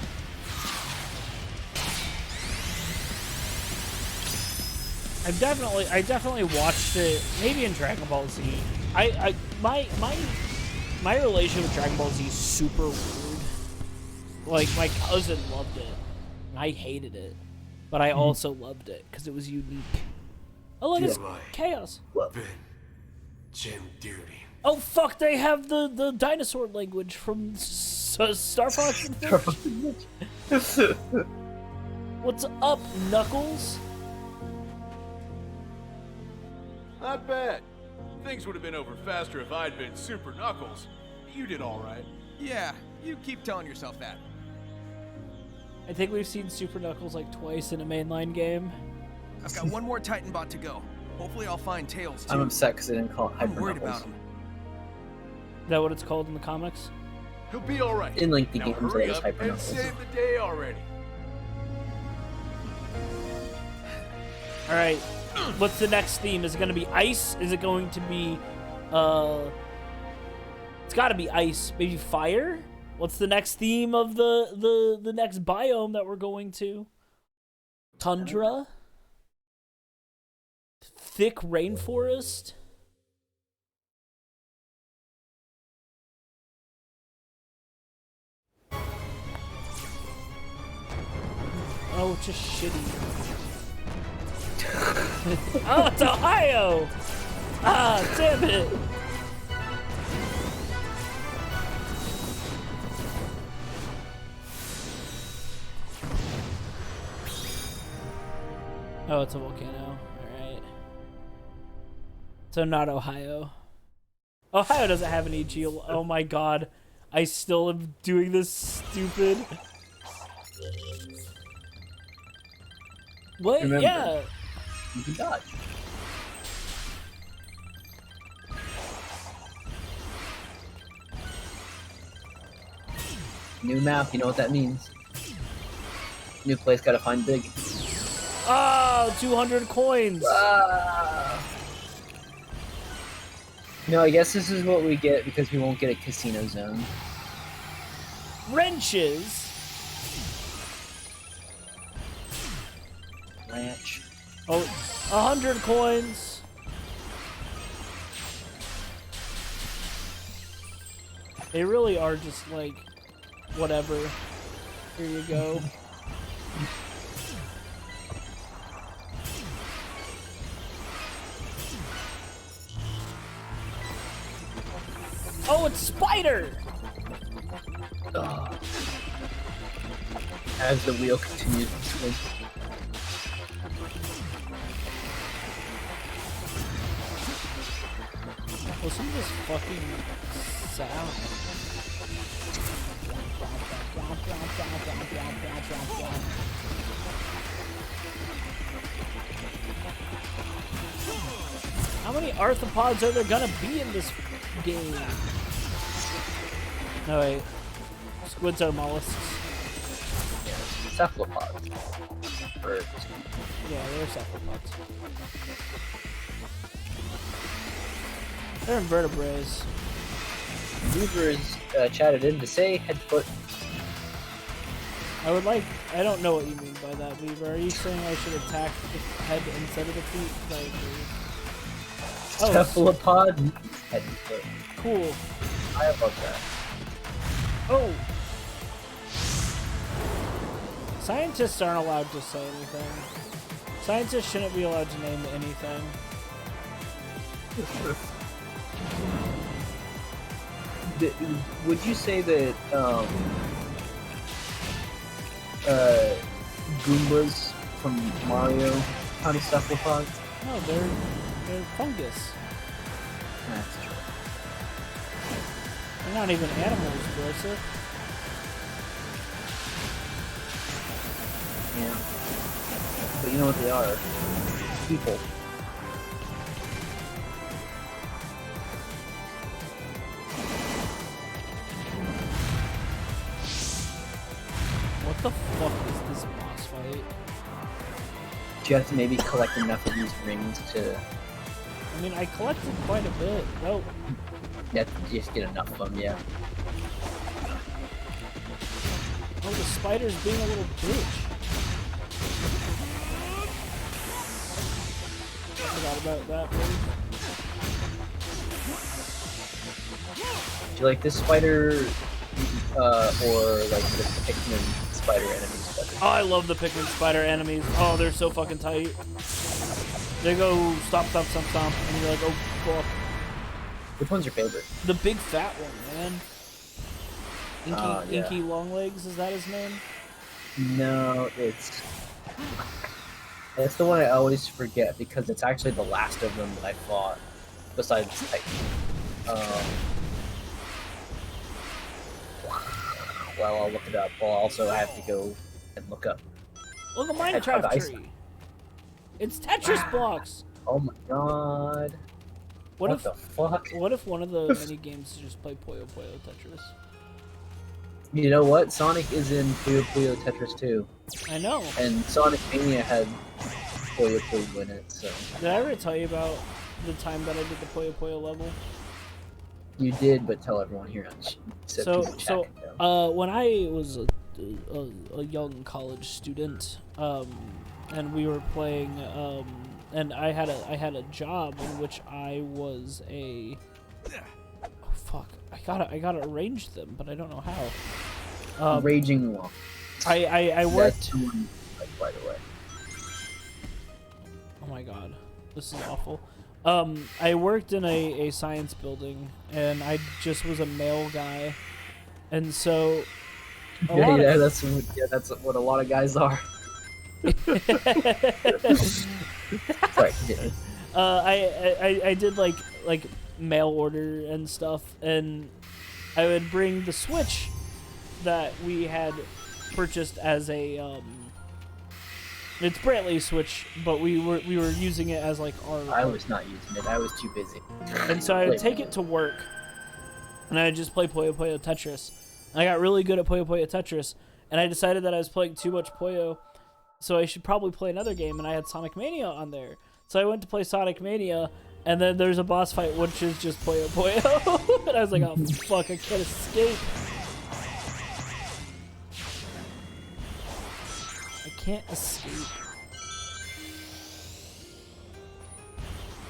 I definitely watched it maybe in Dragon Ball Z. My relation with Dragon Ball Z is super weird. Like my cousin loved it. And I hated it. But I also loved it because it was unique. Oh look, it's chaos. Oh fuck, they have the dinosaur language from Star Fox and Fish. What's up, Knuckles? Not bad. Things would have been over faster if I'd been Super Knuckles. You did all right. Yeah, you keep telling yourself that. I think we've seen Super Knuckles like twice in a mainline game. I've got one more Titan bot to go. Hopefully I'll find Tails too. I'm upset because I didn't call it I'm Hyper worried Knuckles. about him. Is that what it's called in the comics? He'll be all right. In Link the Now Games, hurry it is up Hyper and Knuckles. save the day already. All right. What's the next theme? Is it going to be ice? Is it going to be it's got to be ice, maybe fire? What's the next theme of the next biome that we're going to? Tundra? Thick rainforest? Oh, it's just shitty. Oh, it's Ohio! Ah, damn it! Oh, it's a volcano. Alright. So not Ohio. Ohio doesn't have any geo... Oh my god. I still am doing this stupid... What? Remember. Yeah. You can dodge. New map, you know what that means. New place, gotta find big. Oh, 200 coins. No, I guess this is what we get because we won't get a casino zone. Wrenches. Ranch. Oh, 100 coins. They really are just like, whatever. Here you go. Oh, it's Spider! Ugh. As the wheel continues to spin. Listen to this fucking sound. How many arthropods are there gonna be in this game? No, wait. Squids are mollusks. Cephalopods. Birds. Yeah, they're cephalopods. They're invertebrates. Users chatted in to say headfoot. I don't know what you mean by that, Weaver. Are you saying I should attack the head instead of the feet? 'Cause I agree. Oh, Cephalopod headfoot. cool. I love that. Oh! Scientists aren't allowed to say anything. Scientists shouldn't be allowed to name anything. Would you say that Goombas from Mario kind of cephalopods? No, they're fungus. That's true. They're not even animals, Joseph. Yeah. But you know what they are? People. What the fuck is this boss fight? Do you have to maybe collect enough of these rings to... I mean, I collected quite a bit. Oh, You have to just get enough of them, yeah. oh, the spider's being a little bitch. Forgot about that, please. Do you like this spider, or like the Pikmin spider enemies better? Oh, I love the Pikmin spider enemies. Oh, they're so fucking tight. They go stomp, stomp, stomp, stomp, and you're like, oh, fuck. Which one's your favorite? The big fat one, man. Inky, Yeah. Inky Longlegs, is that his name? No, it's the one I always forget because it's actually the last of them that I fought, besides Titan. Well, I'll look it up. Well, also I have to go and look up. Look at Hedgehog Minecraft Ice. tree. It's Tetris blocks. Oh my god. What the fuck? What if one of the mini games is just play Puyo Puyo Tetris? You know what? Sonic is in Puyo Puyo Tetris 2. I know. And Sonic Mania had Puyo Puyo in it, so... Did I ever tell you about the time that I did the Puyo Puyo level? You did, but tell everyone here on when I was a young college student, and we were playing, and I had a job in which I was a... Oh fuck! I gotta arrange them, but I don't know how. Raging Wall. I worked. By the way. Oh my god, this is awful. I worked in a science building, and I just was a male guy, and so That's what a lot of guys are. Sorry, continue. I did like mail order and stuff, and I would bring the Switch that we had purchased as a it's Brantley's Switch, but we were using it as like our... I was not using it. I was too busy. And so I would take it to work, and I would just play Puyo Puyo Tetris. And I got really good at Puyo Puyo Tetris, and I decided that I was playing too much Puyo, so I should probably play another game, and I had Sonic Mania on there. So I went to play Sonic Mania, and then there's a boss fight which is just Puyo Puyo. And I was like, oh fuck, I can't escape. Can't escape.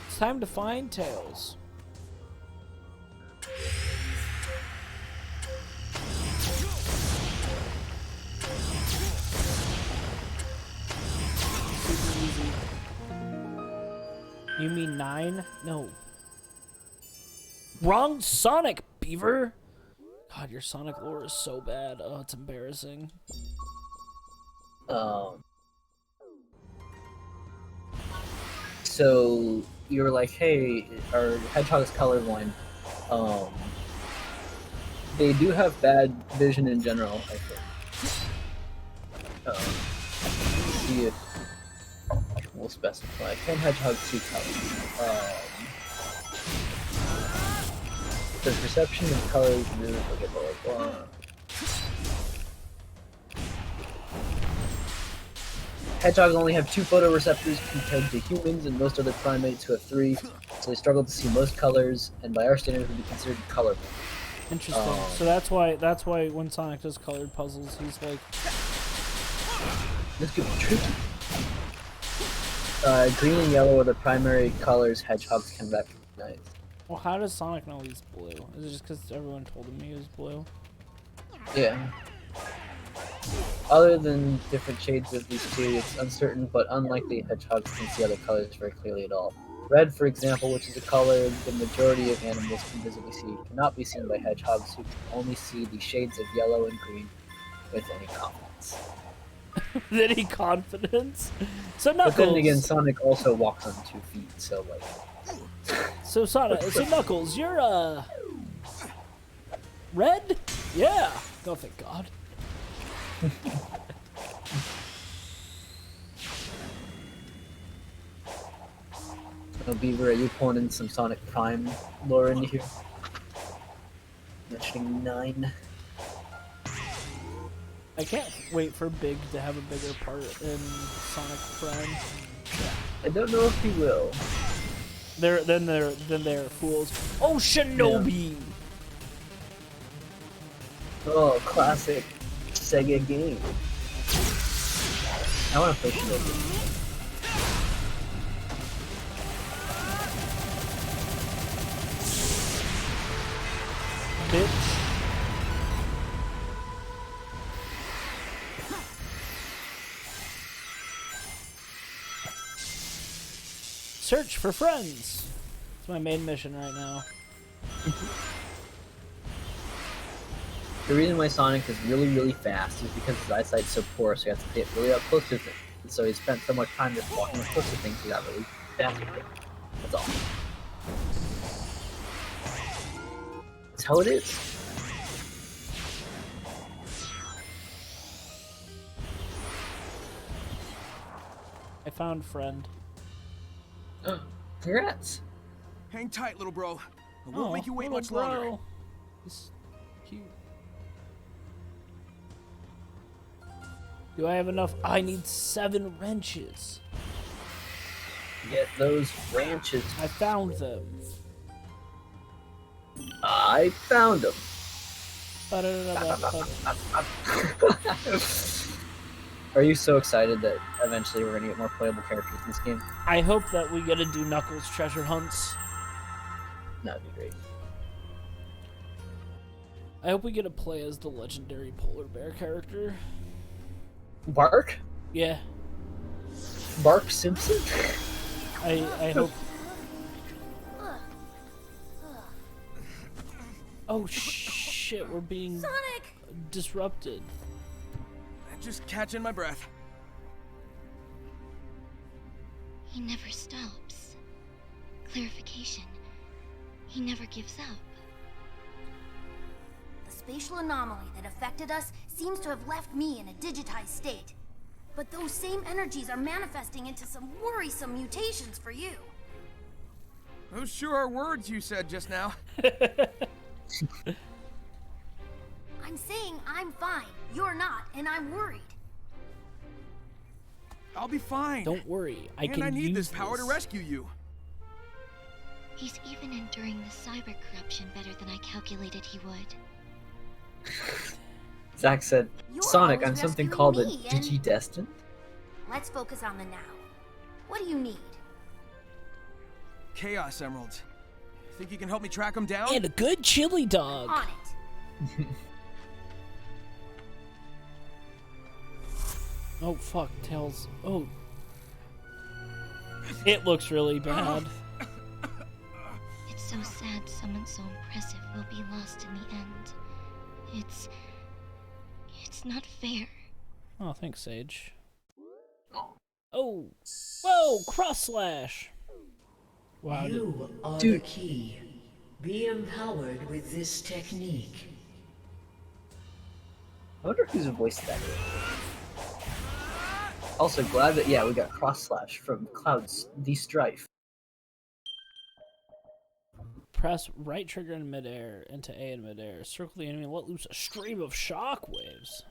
It's time to find Tails. Super easy. You mean 9? No. Wrong Sonic, beaver? God, your Sonic lore is so bad. Oh, it's embarrassing. So you were like, hey, our hedgehog is colorblind. They do have bad vision in general, I think. Let's see if we'll specify. Can hedgehogs see color? The perception of colors really okay, blah, blah, blah. Hedgehogs only have 2 photoreceptors compared to humans and most other primates who have 3, so they struggle to see most colors, and by our standards would be considered colorblind. Interesting. So that's why when Sonic does colored puzzles, he's like, this could be tricky. Green and yellow are the primary colors hedgehogs can recognize. well, how does Sonic know he's blue? Is it just because everyone told him he was blue? Yeah. Other than different shades of these two, it's uncertain, but unlikely hedgehogs can see other colors very clearly at all. Red, for example, which is a color the majority of animals can visibly see, cannot be seen by hedgehogs who can only see the shades of yellow and green with any confidence. With any confidence? So But then again, Knuckles. Sonic also walks on 2 feet, so like... So Knuckles, you're red? Yeah. Oh, thank God. So Beaver, are you pulling in some Sonic Prime lore into here? Mentioning 9. I can't wait for Big to have a bigger part in Sonic Prime. I don't know if he will. They're fools. Oh, Shinobi! Oh, classic Sega game. I want to play Shinobi. Bitch. Search for friends. It's my main mission right now. The reason why Sonic is really, really fast is because his eyesight's so poor, so he has to get really up close to things. And so he spent so much time just walking up close to things, he got really fast with it. That's all. That's how it is. I found friend. Congrats. Hang tight, little bro. I won't Oh, make you wait little much bro. longer. He's cute. Do I have enough? I need 7 wrenches. Get those branches. I found them. I found them. Are you so excited that eventually we're gonna get more playable characters in this game? I hope that we get to do Knuckles treasure hunts. That'd be great. I hope we get to play as the legendary polar bear character. Bark? Yeah, Bark Simpson? I hope. Oh shit, we're being Sonic! disrupted. Just catching my breath. He never stops. Clarification. He never gives up. The spatial anomaly that affected us seems to have left me in a digitized state. But those same energies are manifesting into some worrisome mutations for you. Those sure are words you said just now. I'm saying I'm fine, you're not, and I'm worried. I'll be fine. Don't worry, I and can I need use this power to rescue you. He's even enduring the cyber corruption better than I calculated he would. Zach said, You're Sonic, always I'm something rescuing called a me, and- Digi-Destined? Let's focus on the now. What do you need? Chaos Emeralds. Think you can help me track them down? And a good chili dog. On it. Oh fuck, Tails. Oh. It looks really bad. It's so sad someone so impressive will be lost in the end. It's not fair. Oh, thanks, Sage. Oh, whoa, cross slash. Wow, You are Dude. the key. Be empowered with this technique. I wonder whose voice that is. Also, glad that, yeah, we got cross slash from Cloud's The Strife. press right trigger in midair into A in midair. Circle the enemy and let loose a stream of shockwaves.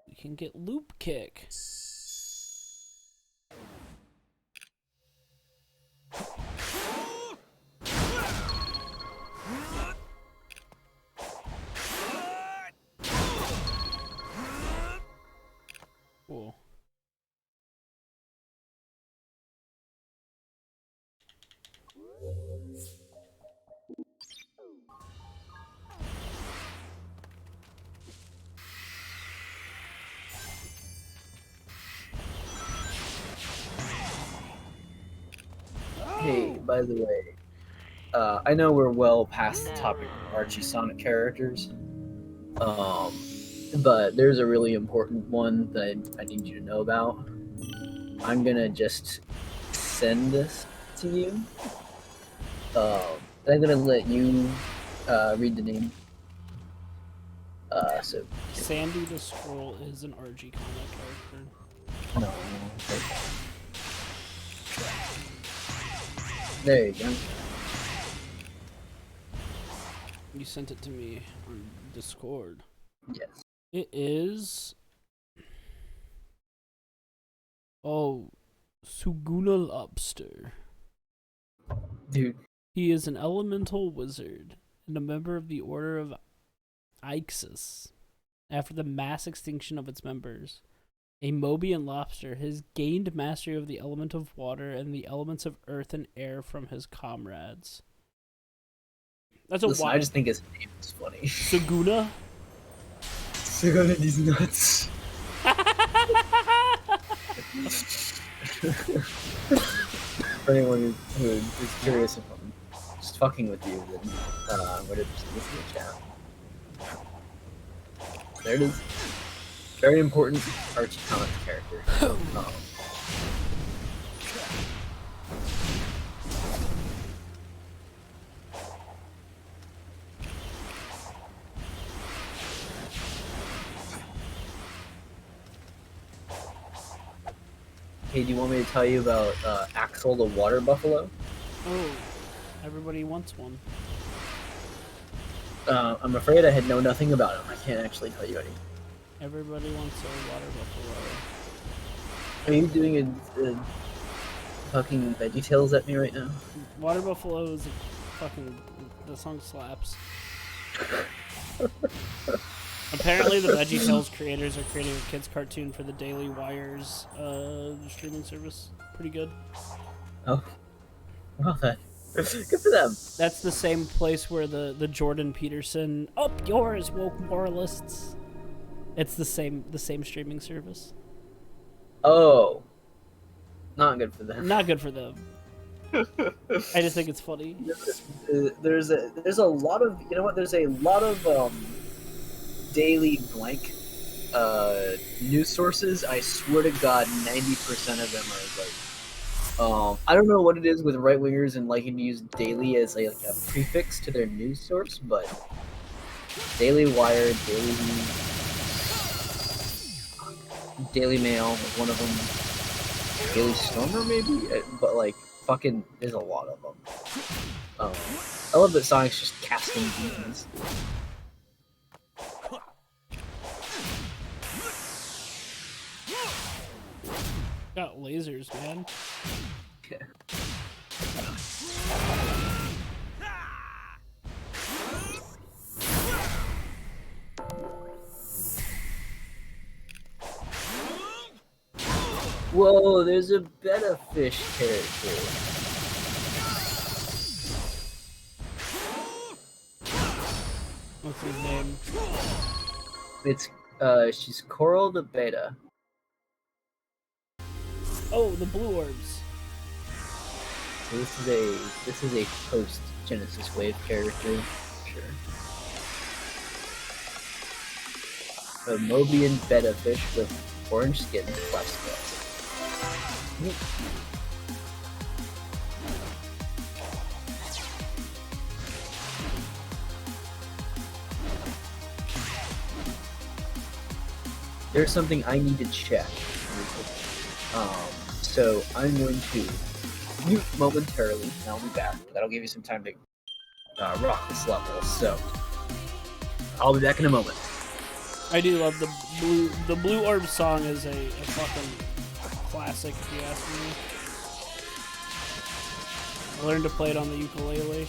You can get loop kick. Cool. Hey, by the way, I know we're well past the topic of Archie Sonic characters, but there's a really important one that I need you to know about. I'm gonna just send this to you. I'm gonna let you read the name. So Sandy the Squirrel is an RG comic character. no, there you go. You sent it to me on Discord. Yes. It is... Oh, Suguna Lobster. Dude. He is an elemental wizard and a member of the Order of Ixis. After the mass extinction of its members, a Mobian lobster has gained mastery of the element of water and the elements of earth and air from his comrades. That's a Listen, wild... I just think his name is funny. Suguna? Suguna these nuts. For anyone who is curious if I'm just fucking with you, then would have just listened to the chat. There it is. Very important Archie comic character. Hey, do you want me to tell you about Axel the water buffalo? Oh, everybody wants one. I'm afraid I had know nothing about him. I can't actually tell you anything. Everybody wants a water buffalo. Are you doing a fucking VeggieTales at me right now? Water buffalo is a fucking... The song slaps. Apparently the VeggieTales creators are creating a kids cartoon for the Daily Wire's streaming service. Pretty good. Oh. Well then. Good for them. That's the same place where the Jordan Peterson "Up yours, woke moralists." It's the same streaming service. Oh. Not good for them. Not good for them. I just think it's funny. There's a lot of, you know what, there's a lot of daily blank news sources. I swear to God 90% of them are like I don't know what it is with right wingers and liking to use daily as a prefix to their news source, but Daily Wire, Daily Mail was one of them. Daily Stormer maybe, but like fucking, there's a lot of them. I love that Sonic's just casting demons. Got lasers, man. Yeah. Whoa, there's a better fish character. What's his name? It's she's Coral the Beta. Oh, the blue orbs. So this is a post Genesis Wave character, sure. A Mobian betta fish with orange skin, black scales. There's something I need to check. So I'm going to mute momentarily, and I'll be back. That'll give you some time to rock this level. So I'll be back in a moment. I do love the Blue Orb song is a fucking classic, if you ask me. I learned to play it on the ukulele.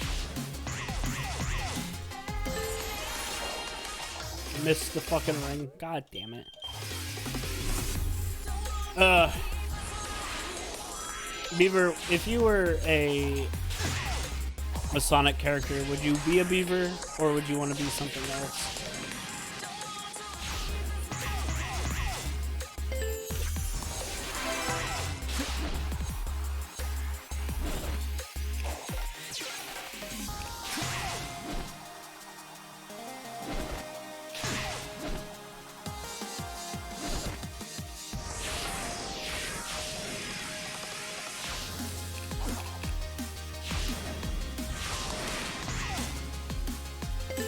Missed the fucking ring. God damn it. Beaver, if you were a Sonic character, would you be a Beaver or would you want to be something else?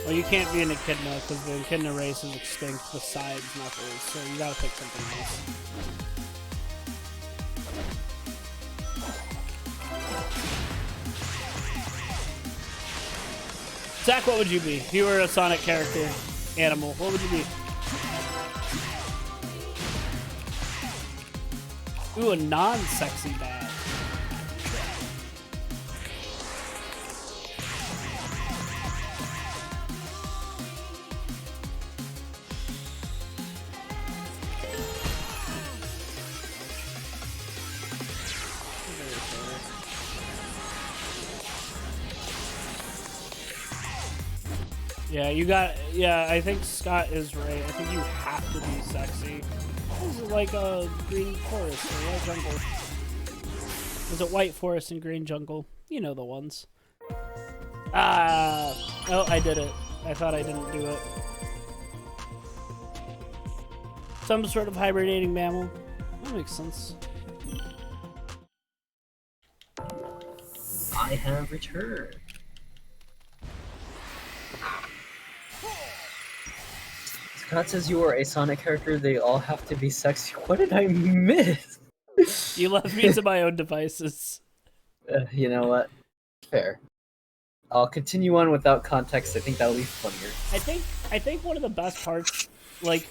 Well, you can't be an echidna because the echidna race is extinct besides Knuckles, so you gotta pick something else. Zach, what would you be? If you were a Sonic character, animal, what would you be? Ooh, a non-sexy bad. Yeah, you got. Yeah, I think Scott is right. I think you have to be sexy. This is like a green forest or white jungle. There's a white forest and green jungle. You know the ones. Oh, I did it. I thought I didn't do it. Some sort of hibernating mammal. That makes sense. I have returned. Scott says you are a Sonic character, they all have to be sexy. What did I miss? You left me to my own devices. You know what? Fair. I'll continue on without context. I think that'll be funnier. I think one of the best parts, like,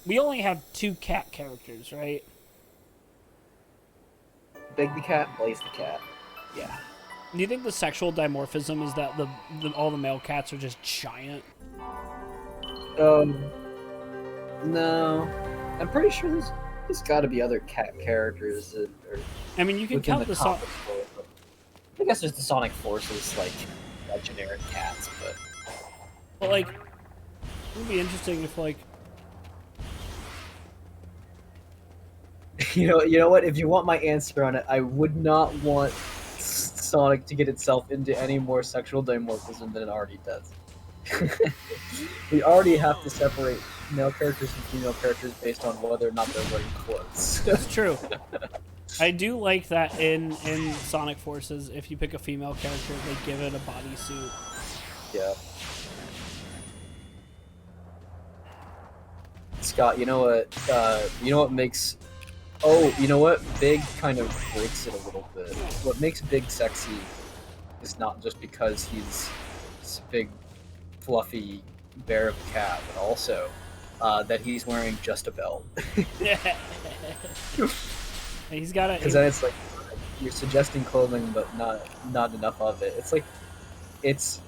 we only have 2 cat characters, right? Big the cat, Blaze the cat. Yeah. Do you think the sexual dimorphism is that all the male cats are just giant? No. I'm pretty sure there's got to be other cat characters that are. I mean, you can count the Sonic. I guess there's the Sonic Forces, like generic cats, but. But like, it would be interesting if like. You know what? If you want my answer on it, I would not want Sonic to get itself into any more sexual dimorphism than it already does. We already have to separate male characters from female characters based on whether or not they're wearing clothes. That's true. I do like that in Sonic Forces, if you pick a female character, they give it a bodysuit. Yeah. Scott, you know what makes... Oh, you know what? Big kind of breaks it a little bit. What makes Big sexy is not just because he's this big, fluffy bear of a cat, but also that he's wearing just a belt. He's got a... Because then it's like, you're suggesting clothing, but not enough of it. It's like, it's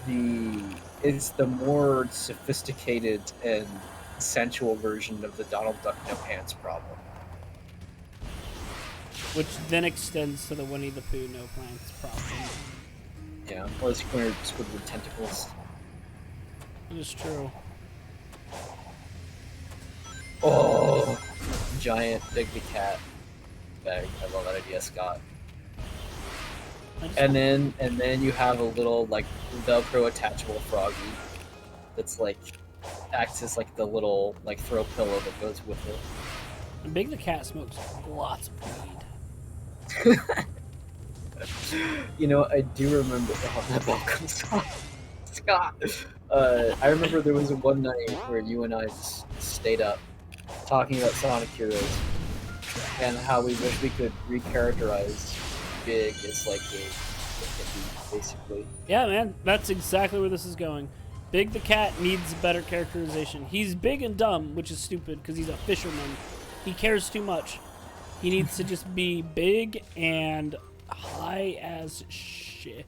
the more sophisticated and sensual version of the Donald Duck no pants problem. Which then extends to the Winnie the Pooh no pants problem. Yeah, or the Squidward tentacles. It is true. Oh, giant Big the Cat bag. I love that idea, Scott. And then you have a little like Velcro attachable froggy that's like acts as like the little like throw pillow that goes with it. And Big the cat smokes lots of weed. You know, I do remember that welcome Scott. I remember there was one night where you and I just stayed up talking about Sonic Heroes and how we wish we could recharacterize Big as like a hippie, basically. Yeah, man, that's exactly where this is going. Big the cat needs better characterization. He's big and dumb, which is stupid because he's a fisherman. He cares too much. He needs to just be big and high as shit.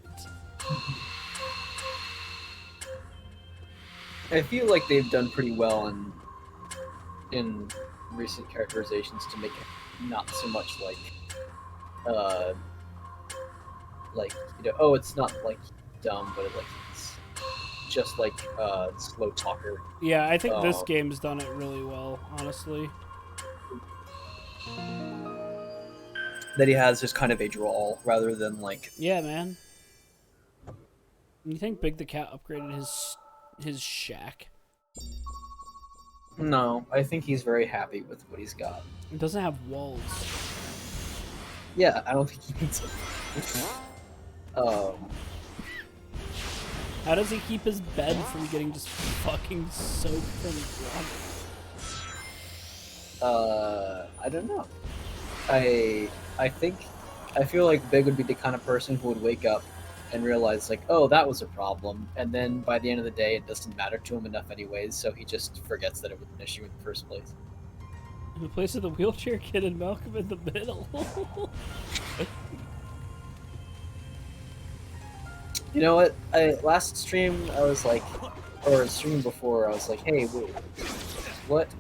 I feel like they've done pretty well in recent characterizations to make it not so much like you know, oh, it's not like dumb, but like it's just like slow talker. Yeah, I think this game's done it really well, honestly. That he has just kind of a drawl rather than like. Yeah, man. You think Big the cat upgraded his shack? No, I think he's very happy with what he's got. It doesn't have walls. Yeah, I don't think he needs it. How does he keep his bed from getting just fucking soaked from water? I don't know. I feel like Big would be the kind of person who would wake up and realize like, oh, that was a problem, and then by the end of the day, it doesn't matter to him enough anyways, so he just forgets that it was an issue in the first place. In the place of the wheelchair kid and Malcolm in the middle. You know what? Last stream I was like, or stream before I was like, hey, what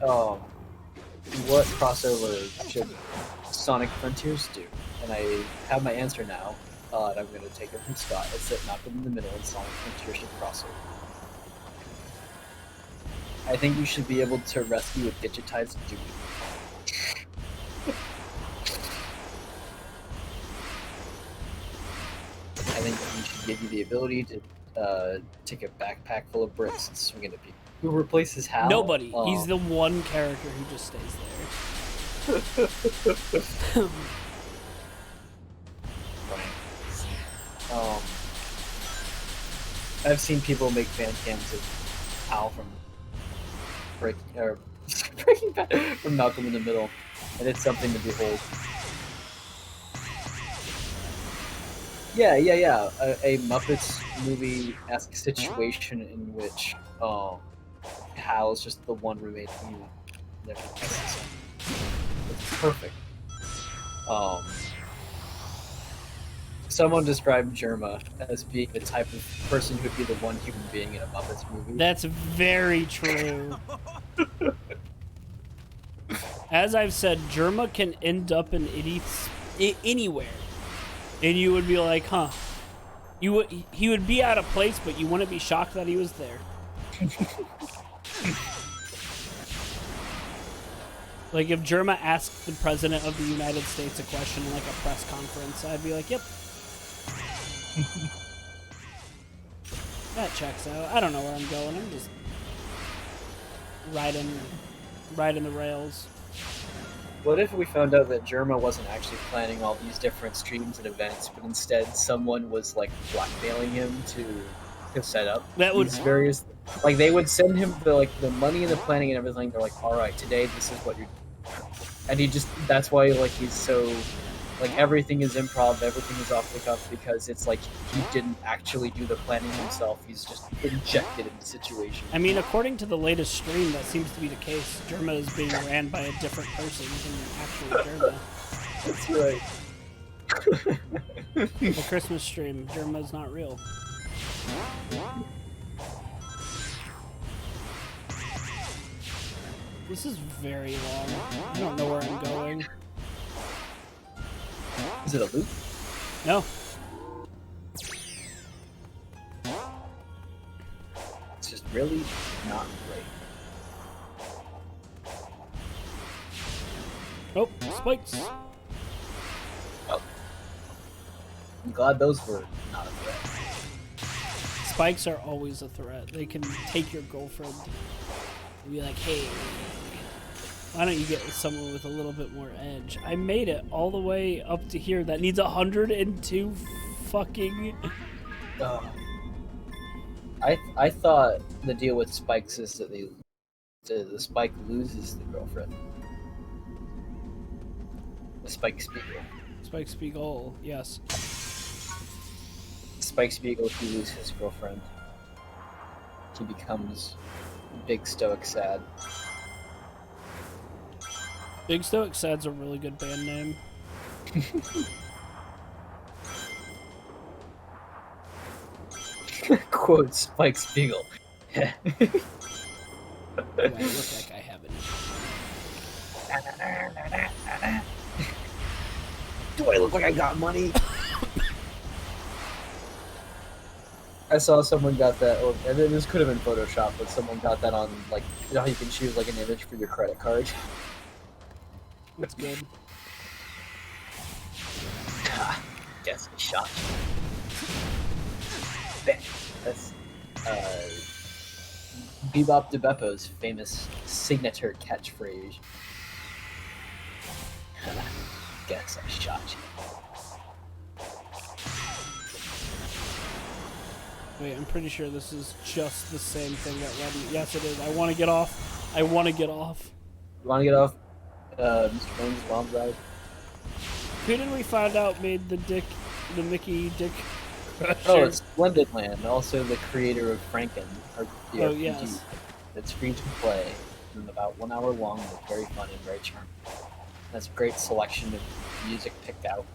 crossover should Sonic Frontiers do? And I have my answer now, and I'm going to take it from Scott. It's that Malcolm in the Middle and Sonic Frontiers should crossover. I think you should be able to rescue a digitized Dewey. I think he should give you the ability to take a backpack full of bricks and swing it at people. Who replaces Hal? Nobody. He's the one character who just stays there. I've seen people make fan cams of Hal from Breaking Bad, from Malcolm in the Middle, and it's something to behold. Yeah. A Muppets movie-esque situation in which Hal is just the one roommate who never misses him. It's perfect. Someone described Germa as being the type of person who'd be the one human being in a Muppets movie. That's very true. As I've said, Germa can end up in anywhere. And you would be like, huh. He would be out of place, but you wouldn't be shocked that he was there. Like if Germa asked the President of the United States a question in like a press conference, I'd be like, yep. That checks out. I don't know where I'm going. I'm just riding the rails. What if we found out that Germa wasn't actually planning all these different streams and events, but instead someone was like blackmailing him to set up these various, like they would send him the money and the planning and everything. They're like, all right, today this is what you're, and that's why like he's so like everything is improv, everything is off the cuff, because it's like he didn't actually do the planning himself. He's just injected in the situation. I mean, according to the latest stream, that seems to be the case. Germa is being ran by a different person than actual Germa. That's right. The Christmas stream, Germa's not real. This is very long. I don't know where I'm going. Is it a loop? No. It's just really not great. Oh, spikes. Oh. I'm glad those were not a threat. Spikes are always a threat. They can take your girlfriend and be like, hey, why don't you get with someone with a little bit more edge? I made it all the way up to here. That needs 102 fucking... I thought the deal with Spikes is that the Spike loses the girlfriend. The Spike Spiegel. Spike Spiegel, yes. Spike Spiegel, he loses his girlfriend. He becomes Big Stoic Sad. Big Stoic Sad's a really good band name. Quote Spike Spiegel. Do I look like I have it? Do I look like I got money? I saw someone got that, and this could have been Photoshop, but someone got that on, like, you know how you can choose, like, an image for your credit card? That's good. Guess I shot you. That's, Bebop DeBeppo's famous signature catchphrase. Guess I shot you. Wait, I'm pretty sure this is just the same thing that led me. Yes, it is. I want to get off. I want to get off. You want to get off? Mr. Bones' mom's ride? Who did we find out made the Mickey Dick Crusher? Oh, it's Splendid Land, also the creator of Franken, or the Oh, RPG. yes. It's free to play, and about 1 hour long, and it's very fun and very charming. That's a great selection of music picked out.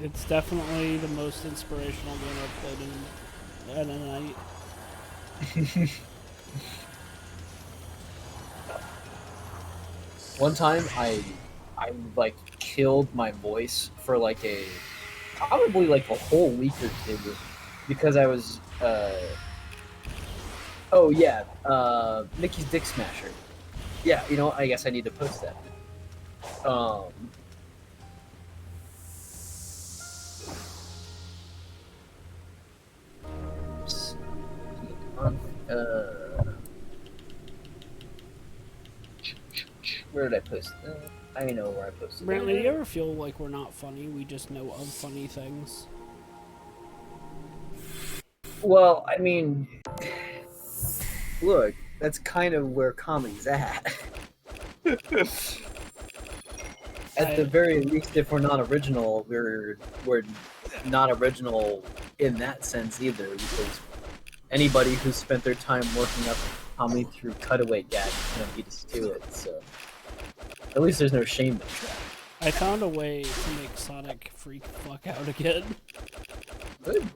It's definitely the most inspirational game I've played in a night. One time, I like killed my voice for like probably like a whole week or two, because I was Mickey's Dick Smasher. Yeah, you know, I guess I need to post that. Where did I post it? I know where I posted it. Brantley, do you ever feel like we're not funny? We just know of funny things? Well, I mean, look, that's kind of where comedy's at. At the very least, if we're not original, we're not original in that sense either, because anybody who's spent their time working up comedy through cutaway gags can beat us to it, so at least there's no shame in that. I found a way to make Sonic freak fuck out again. Good.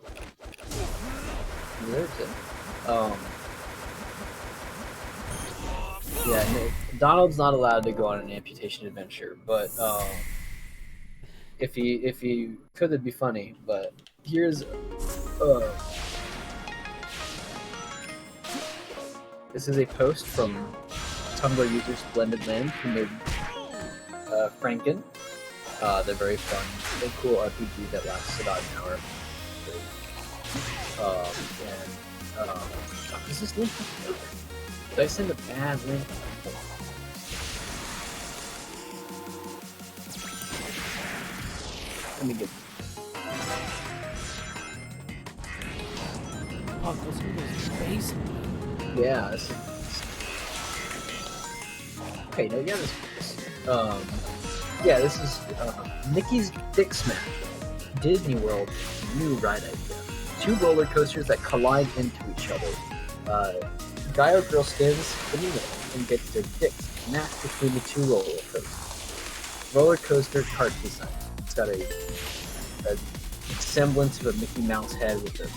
There's it. Yeah, no, Donald's not allowed to go on an amputation adventure, but if he could, it'd be funny. But here's this is a post from Tumblr user Splendid Land, who made Franken, the very fun and cool RPG that lasts about an hour. Is this link? Did I send a bad link? Let me get. Oh, those are his face. Yeah. Okay, no, yeah, this is Mickey's Dick Smash, Disney World new ride idea. 2 roller coasters that collide into each other. Guy or girl stands in the middle and gets their dicks smashed between the 2 roller coasters. Roller coaster cart design. It's got a semblance of a Mickey Mouse head with a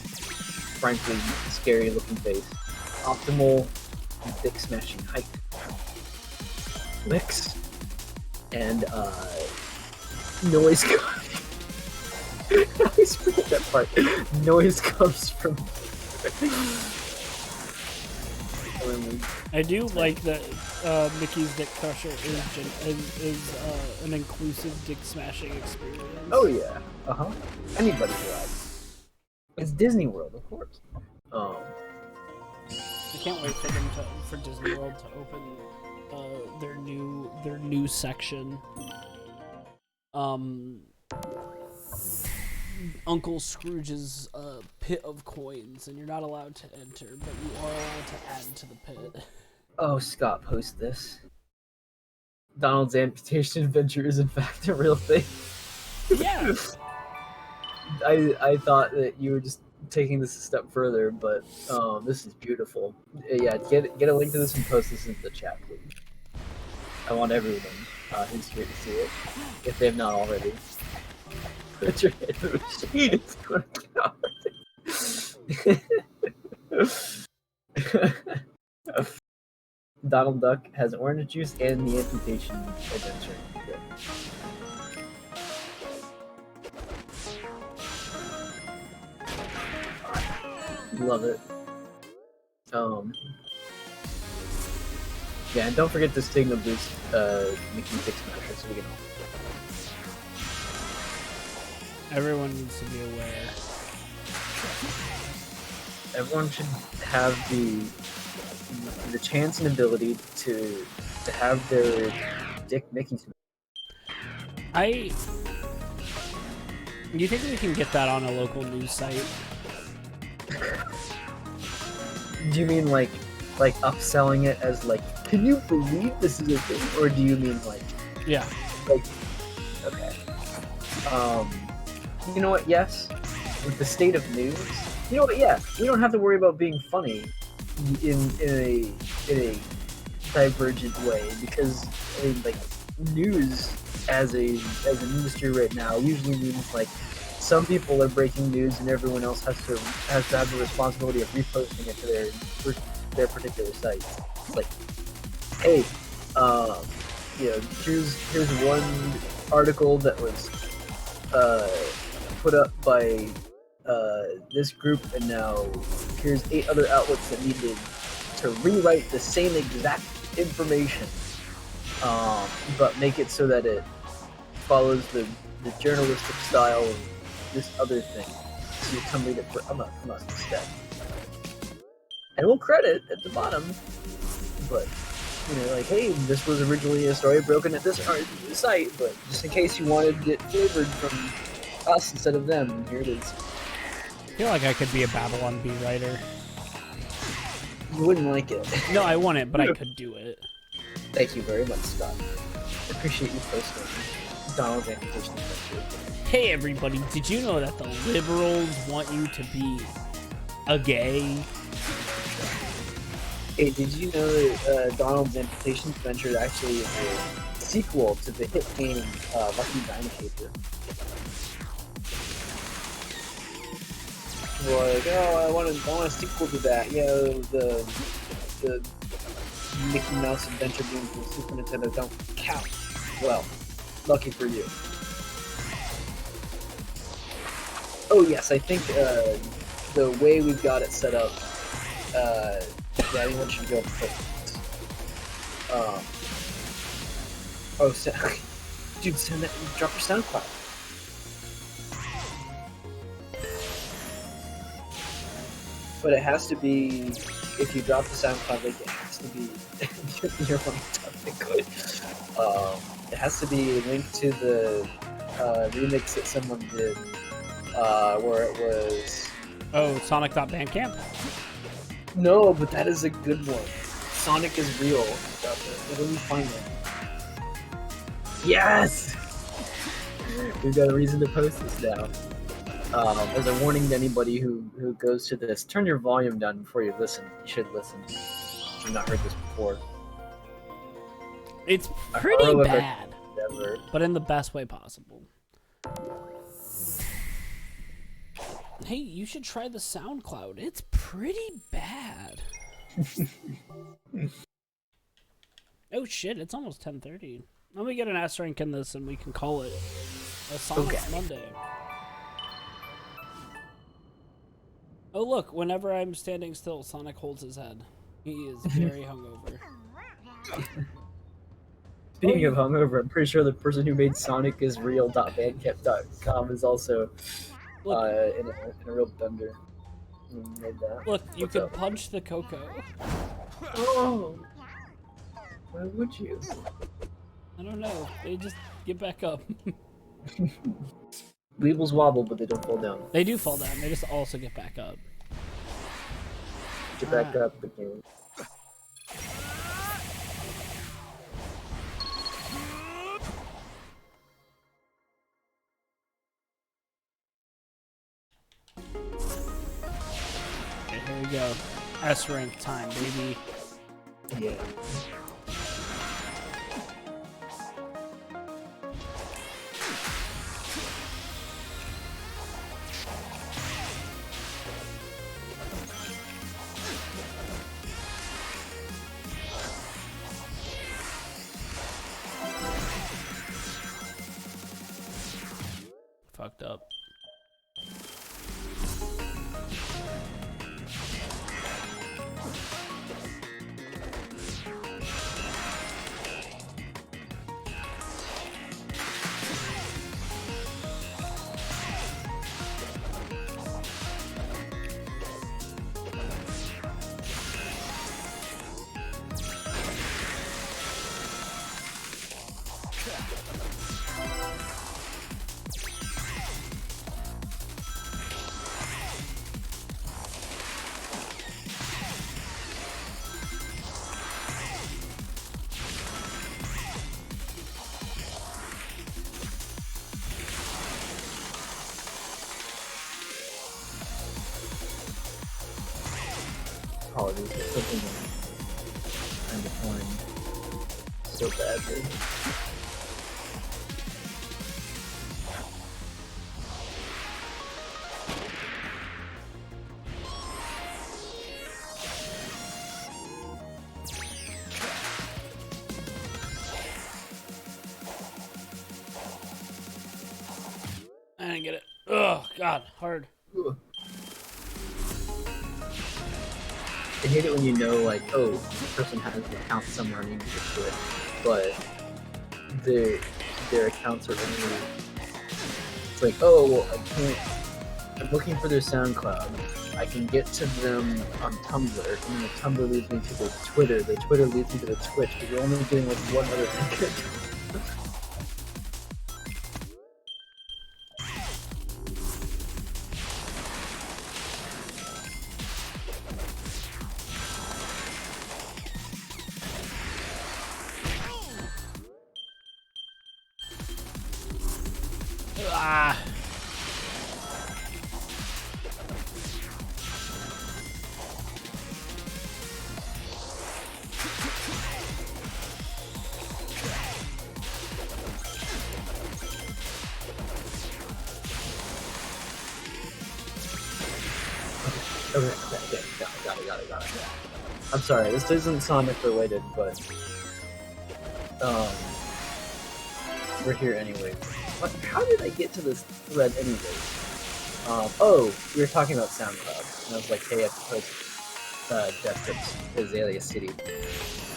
frankly scary looking face. Optimal dick smashing height. Licks and noise coming. I always forget that part. Noise comes from. firmly. I do like that Mickey's Dick Crusher is an inclusive dick smashing experience. Oh yeah, Anybody who likes. It's Disney World, of course. I can't wait for Disney World to open their new section. Uncle Scrooge's pit of coins, and you're not allowed to enter, but you are allowed to add to the pit. Oh, Scott, post this. Donald's amputation adventure is in fact a real thing. Yeah. I thought that you were just taking this a step further, but this is beautiful. Yeah, get a link to this and post this into the chat, please. I want everyone who's here to see it, if they have not already. Put your head in the machine. It's going to go. Donald Duck has orange juice and the amputation adventure. Love it. Yeah, and don't forget to signal boost Mickey Dick Smasher so we can all. Everyone needs to be aware. Everyone should have the chance and ability to have their Dick Mickey Smasher. Do you think we can get that on a local news site? Do you mean like upselling it as like, can you believe this is a thing? Or do you mean like, yeah, like, okay. You know what? Yes. With the state of news, you know what? Yeah, we don't have to worry about being funny in a divergent way, because I mean, like, news as an industry right now usually means like some people are breaking news and everyone else has to have the responsibility of reposting it to their particular sites. It's like, hey, here's one article that was put up by this group, and now here's 8 other outlets that needed to rewrite the same exact information, but make it so that it follows the journalistic style of this other thing. So you come read it for us instead. And we'll credit at the bottom, but like, hey, this was originally a story broken at this site, but just in case you wanted it flavored from us instead of them, here it is. I feel like I could be a Babylon B writer. You wouldn't like it. No, I wouldn't, but I could do it. Thank you very much, Scott. I appreciate you posting Donald's amputation adventure. Hey everybody, did you know that the liberals want you to be a gay? Hey, did you know that Donald's amputation adventure actually is a sequel to the hit game Lucky Dinosaur? Like, oh, I want a sequel to that. Yeah, the Mickey Mouse Adventure games from Super Nintendo don't count. Well, lucky for you. Oh yes, I think the way we've got it set up, anyone should go first. Dude, send that. Drop your SoundCloud. But it has to be, if you drop the SoundCloud link, it has to be your own topic. It has to be linked to the remix that someone did, where it was... Oh, Sonic.bandcamp? No, but that is a good one. Sonic is real. Let me find it. Yes! We've got a reason to post this now. As a warning to anybody who goes to this, turn your volume down before you listen. You should listen. I've not heard this before. It's pretty bad, but in the best way possible. Hey, you should try the SoundCloud. It's pretty bad. Oh shit, it's almost 10:30. Let me get an S rank in this and we can call it a Sonic Monday. Oh look, whenever I'm standing still, Sonic holds his head. He is very hungover. Speaking of hungover, I'm pretty sure the person who made SonicIsReal.bandcamp.com is also in a real bender. Made that. Look, you What's can up? punch the cocoa. Oh, why would you? I don't know. They just get back up. Weebles wobble, but they don't fall down. They do fall down. They just also get back up. Get back up again. Okay, here we go. S rank time, baby. Yeah. Fucked up. Apologies, it's something I'm trying to find so badly. I didn't get it. Ugh, God, hard. Ugh. I hate it when you know, like, oh, this person has an account somewhere and you can get to it, but their accounts are only. It's like, oh, well, I can't. I'm looking for their SoundCloud. I can get to them on Tumblr, and then the Tumblr leads me to their Twitter. The Twitter leads me to their Twitch, but you're only getting like one other thing. Ah. Okay, got it. I'm sorry, this isn't Sonic related, but we're here anyway. What? How did I get to this thread anyway? Oh, we were talking about SoundCloud, and I was like, hey, I have to post Death Grips Azalea City.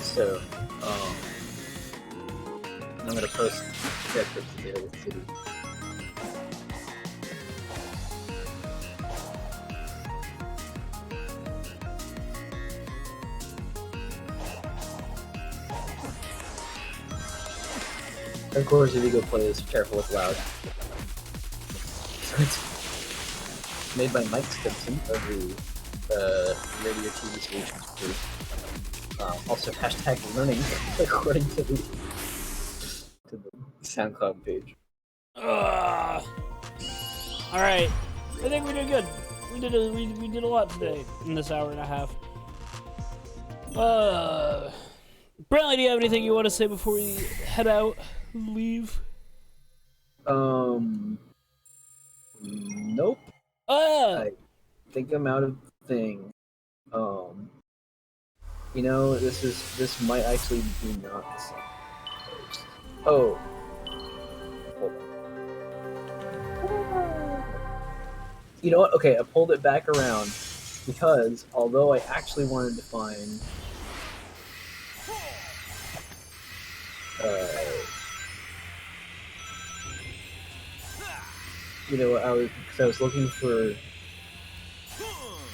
So, I'm gonna post Death Grips Azalea City. Of course, if you go play this, careful with loud. So it's made by Mike Stimson of the radio TV stations group. Also, hashtag learning according to the SoundCloud page. All right, I think we did good. We did a lot today in this hour and a half. Bradley, do you have anything you want to say before we head out? Leave. Nope. I think I'm out of thing. You know, this might actually be not the same post. Oh. Hold on. You know what? Okay, I pulled it back around because although I actually wanted to find I was looking for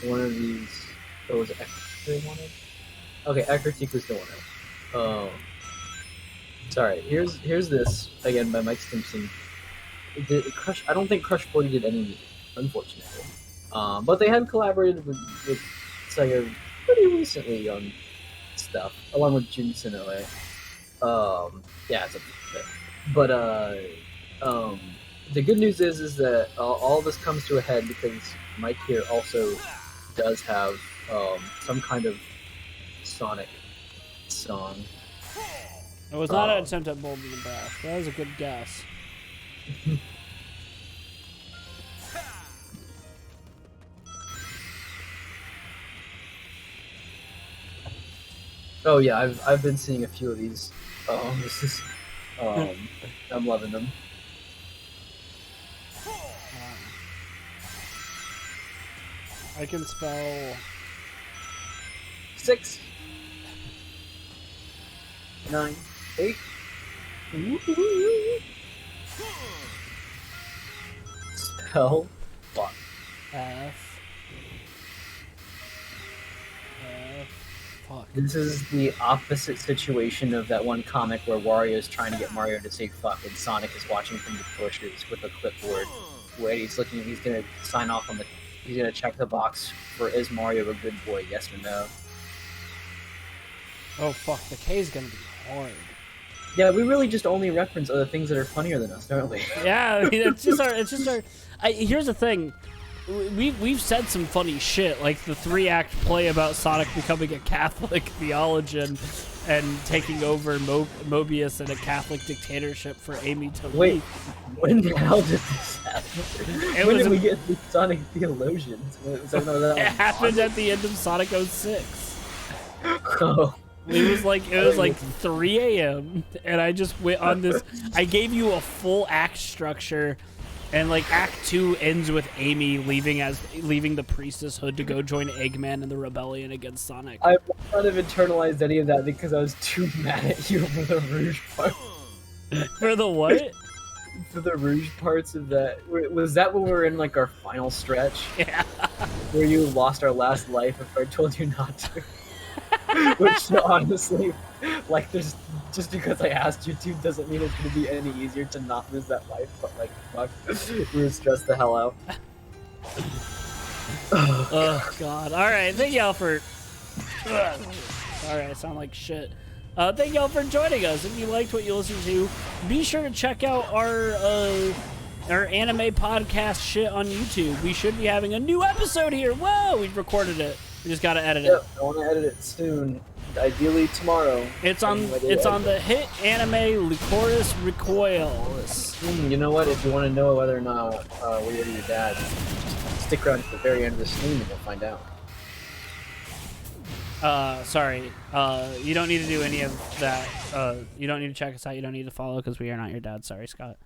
one of these. What was it? Ecco I wanted? Okay, Ecco was the one. Sorry. Here's this again by Mike Stimson. I don't think Crush 40 did any music, unfortunately. But they have collaborated with Sega pretty recently on stuff, along with Jun Senoue. Yeah, it's a bit. But the good news is that all this comes to a head because Mike here also does have some kind of Sonic song. It was not an attempt at Bold and the Brash. That was a good guess. Oh yeah, I've been seeing a few of these. I'm loving them. I can spell 6, 9, 8. Spell fuck. F. Fuck. This is the opposite situation of that one comic where Wario is trying to get Mario to say fuck, and Sonic is watching from the bushes with a clipboard. Where he's gonna sign off on he's gonna check the box for is Mario a good boy, yes or no. Oh fuck, the K is gonna be hard. Yeah, we really just only reference other things that are funnier than us, don't we? Yeah, I mean, it's just our. Here's the thing, we've said some funny shit, like the 3-act play about Sonic becoming a Catholic theologian and taking over Mobius in a Catholic dictatorship for Amy to Wait, leave. when the hell did this happen? When did we get the Sonic theologians? It happened at the end of Sonic 06. Oh. It was like 3 a.m. and I just went on this. I gave you a full act structure, and like Act 2 ends with Amy leaving the priestesshood to go join Eggman in the rebellion against Sonic. I would not have internalized any of that because I was too mad at you for the Rouge part. For the what? For the Rouge parts of that. Was that when we were in like our final stretch? Yeah. Where you lost our last life if I told you not to? Which honestly, like, there's just because I asked you to doesn't mean it's gonna be any easier to not lose that life. But like, fuck, we were stressed the hell out. Oh god! All right, thank y'all for. All right, I sound like shit. Thank y'all for joining us. If you liked what you listened to, be sure to check out our anime podcast shit on YouTube. We should be having a new episode here. Whoa, we recorded it. We just gotta edit it. Yep, I want to edit it soon. Ideally tomorrow. It's on the hit anime Lycoris Recoil. You know what? If you want to know whether or not we are your dad, just stick around to the very end of the stream and you'll find out. Sorry. You don't need to do any of that. You don't need to check us out. You don't need to follow because we are not your dad. Sorry, Scott.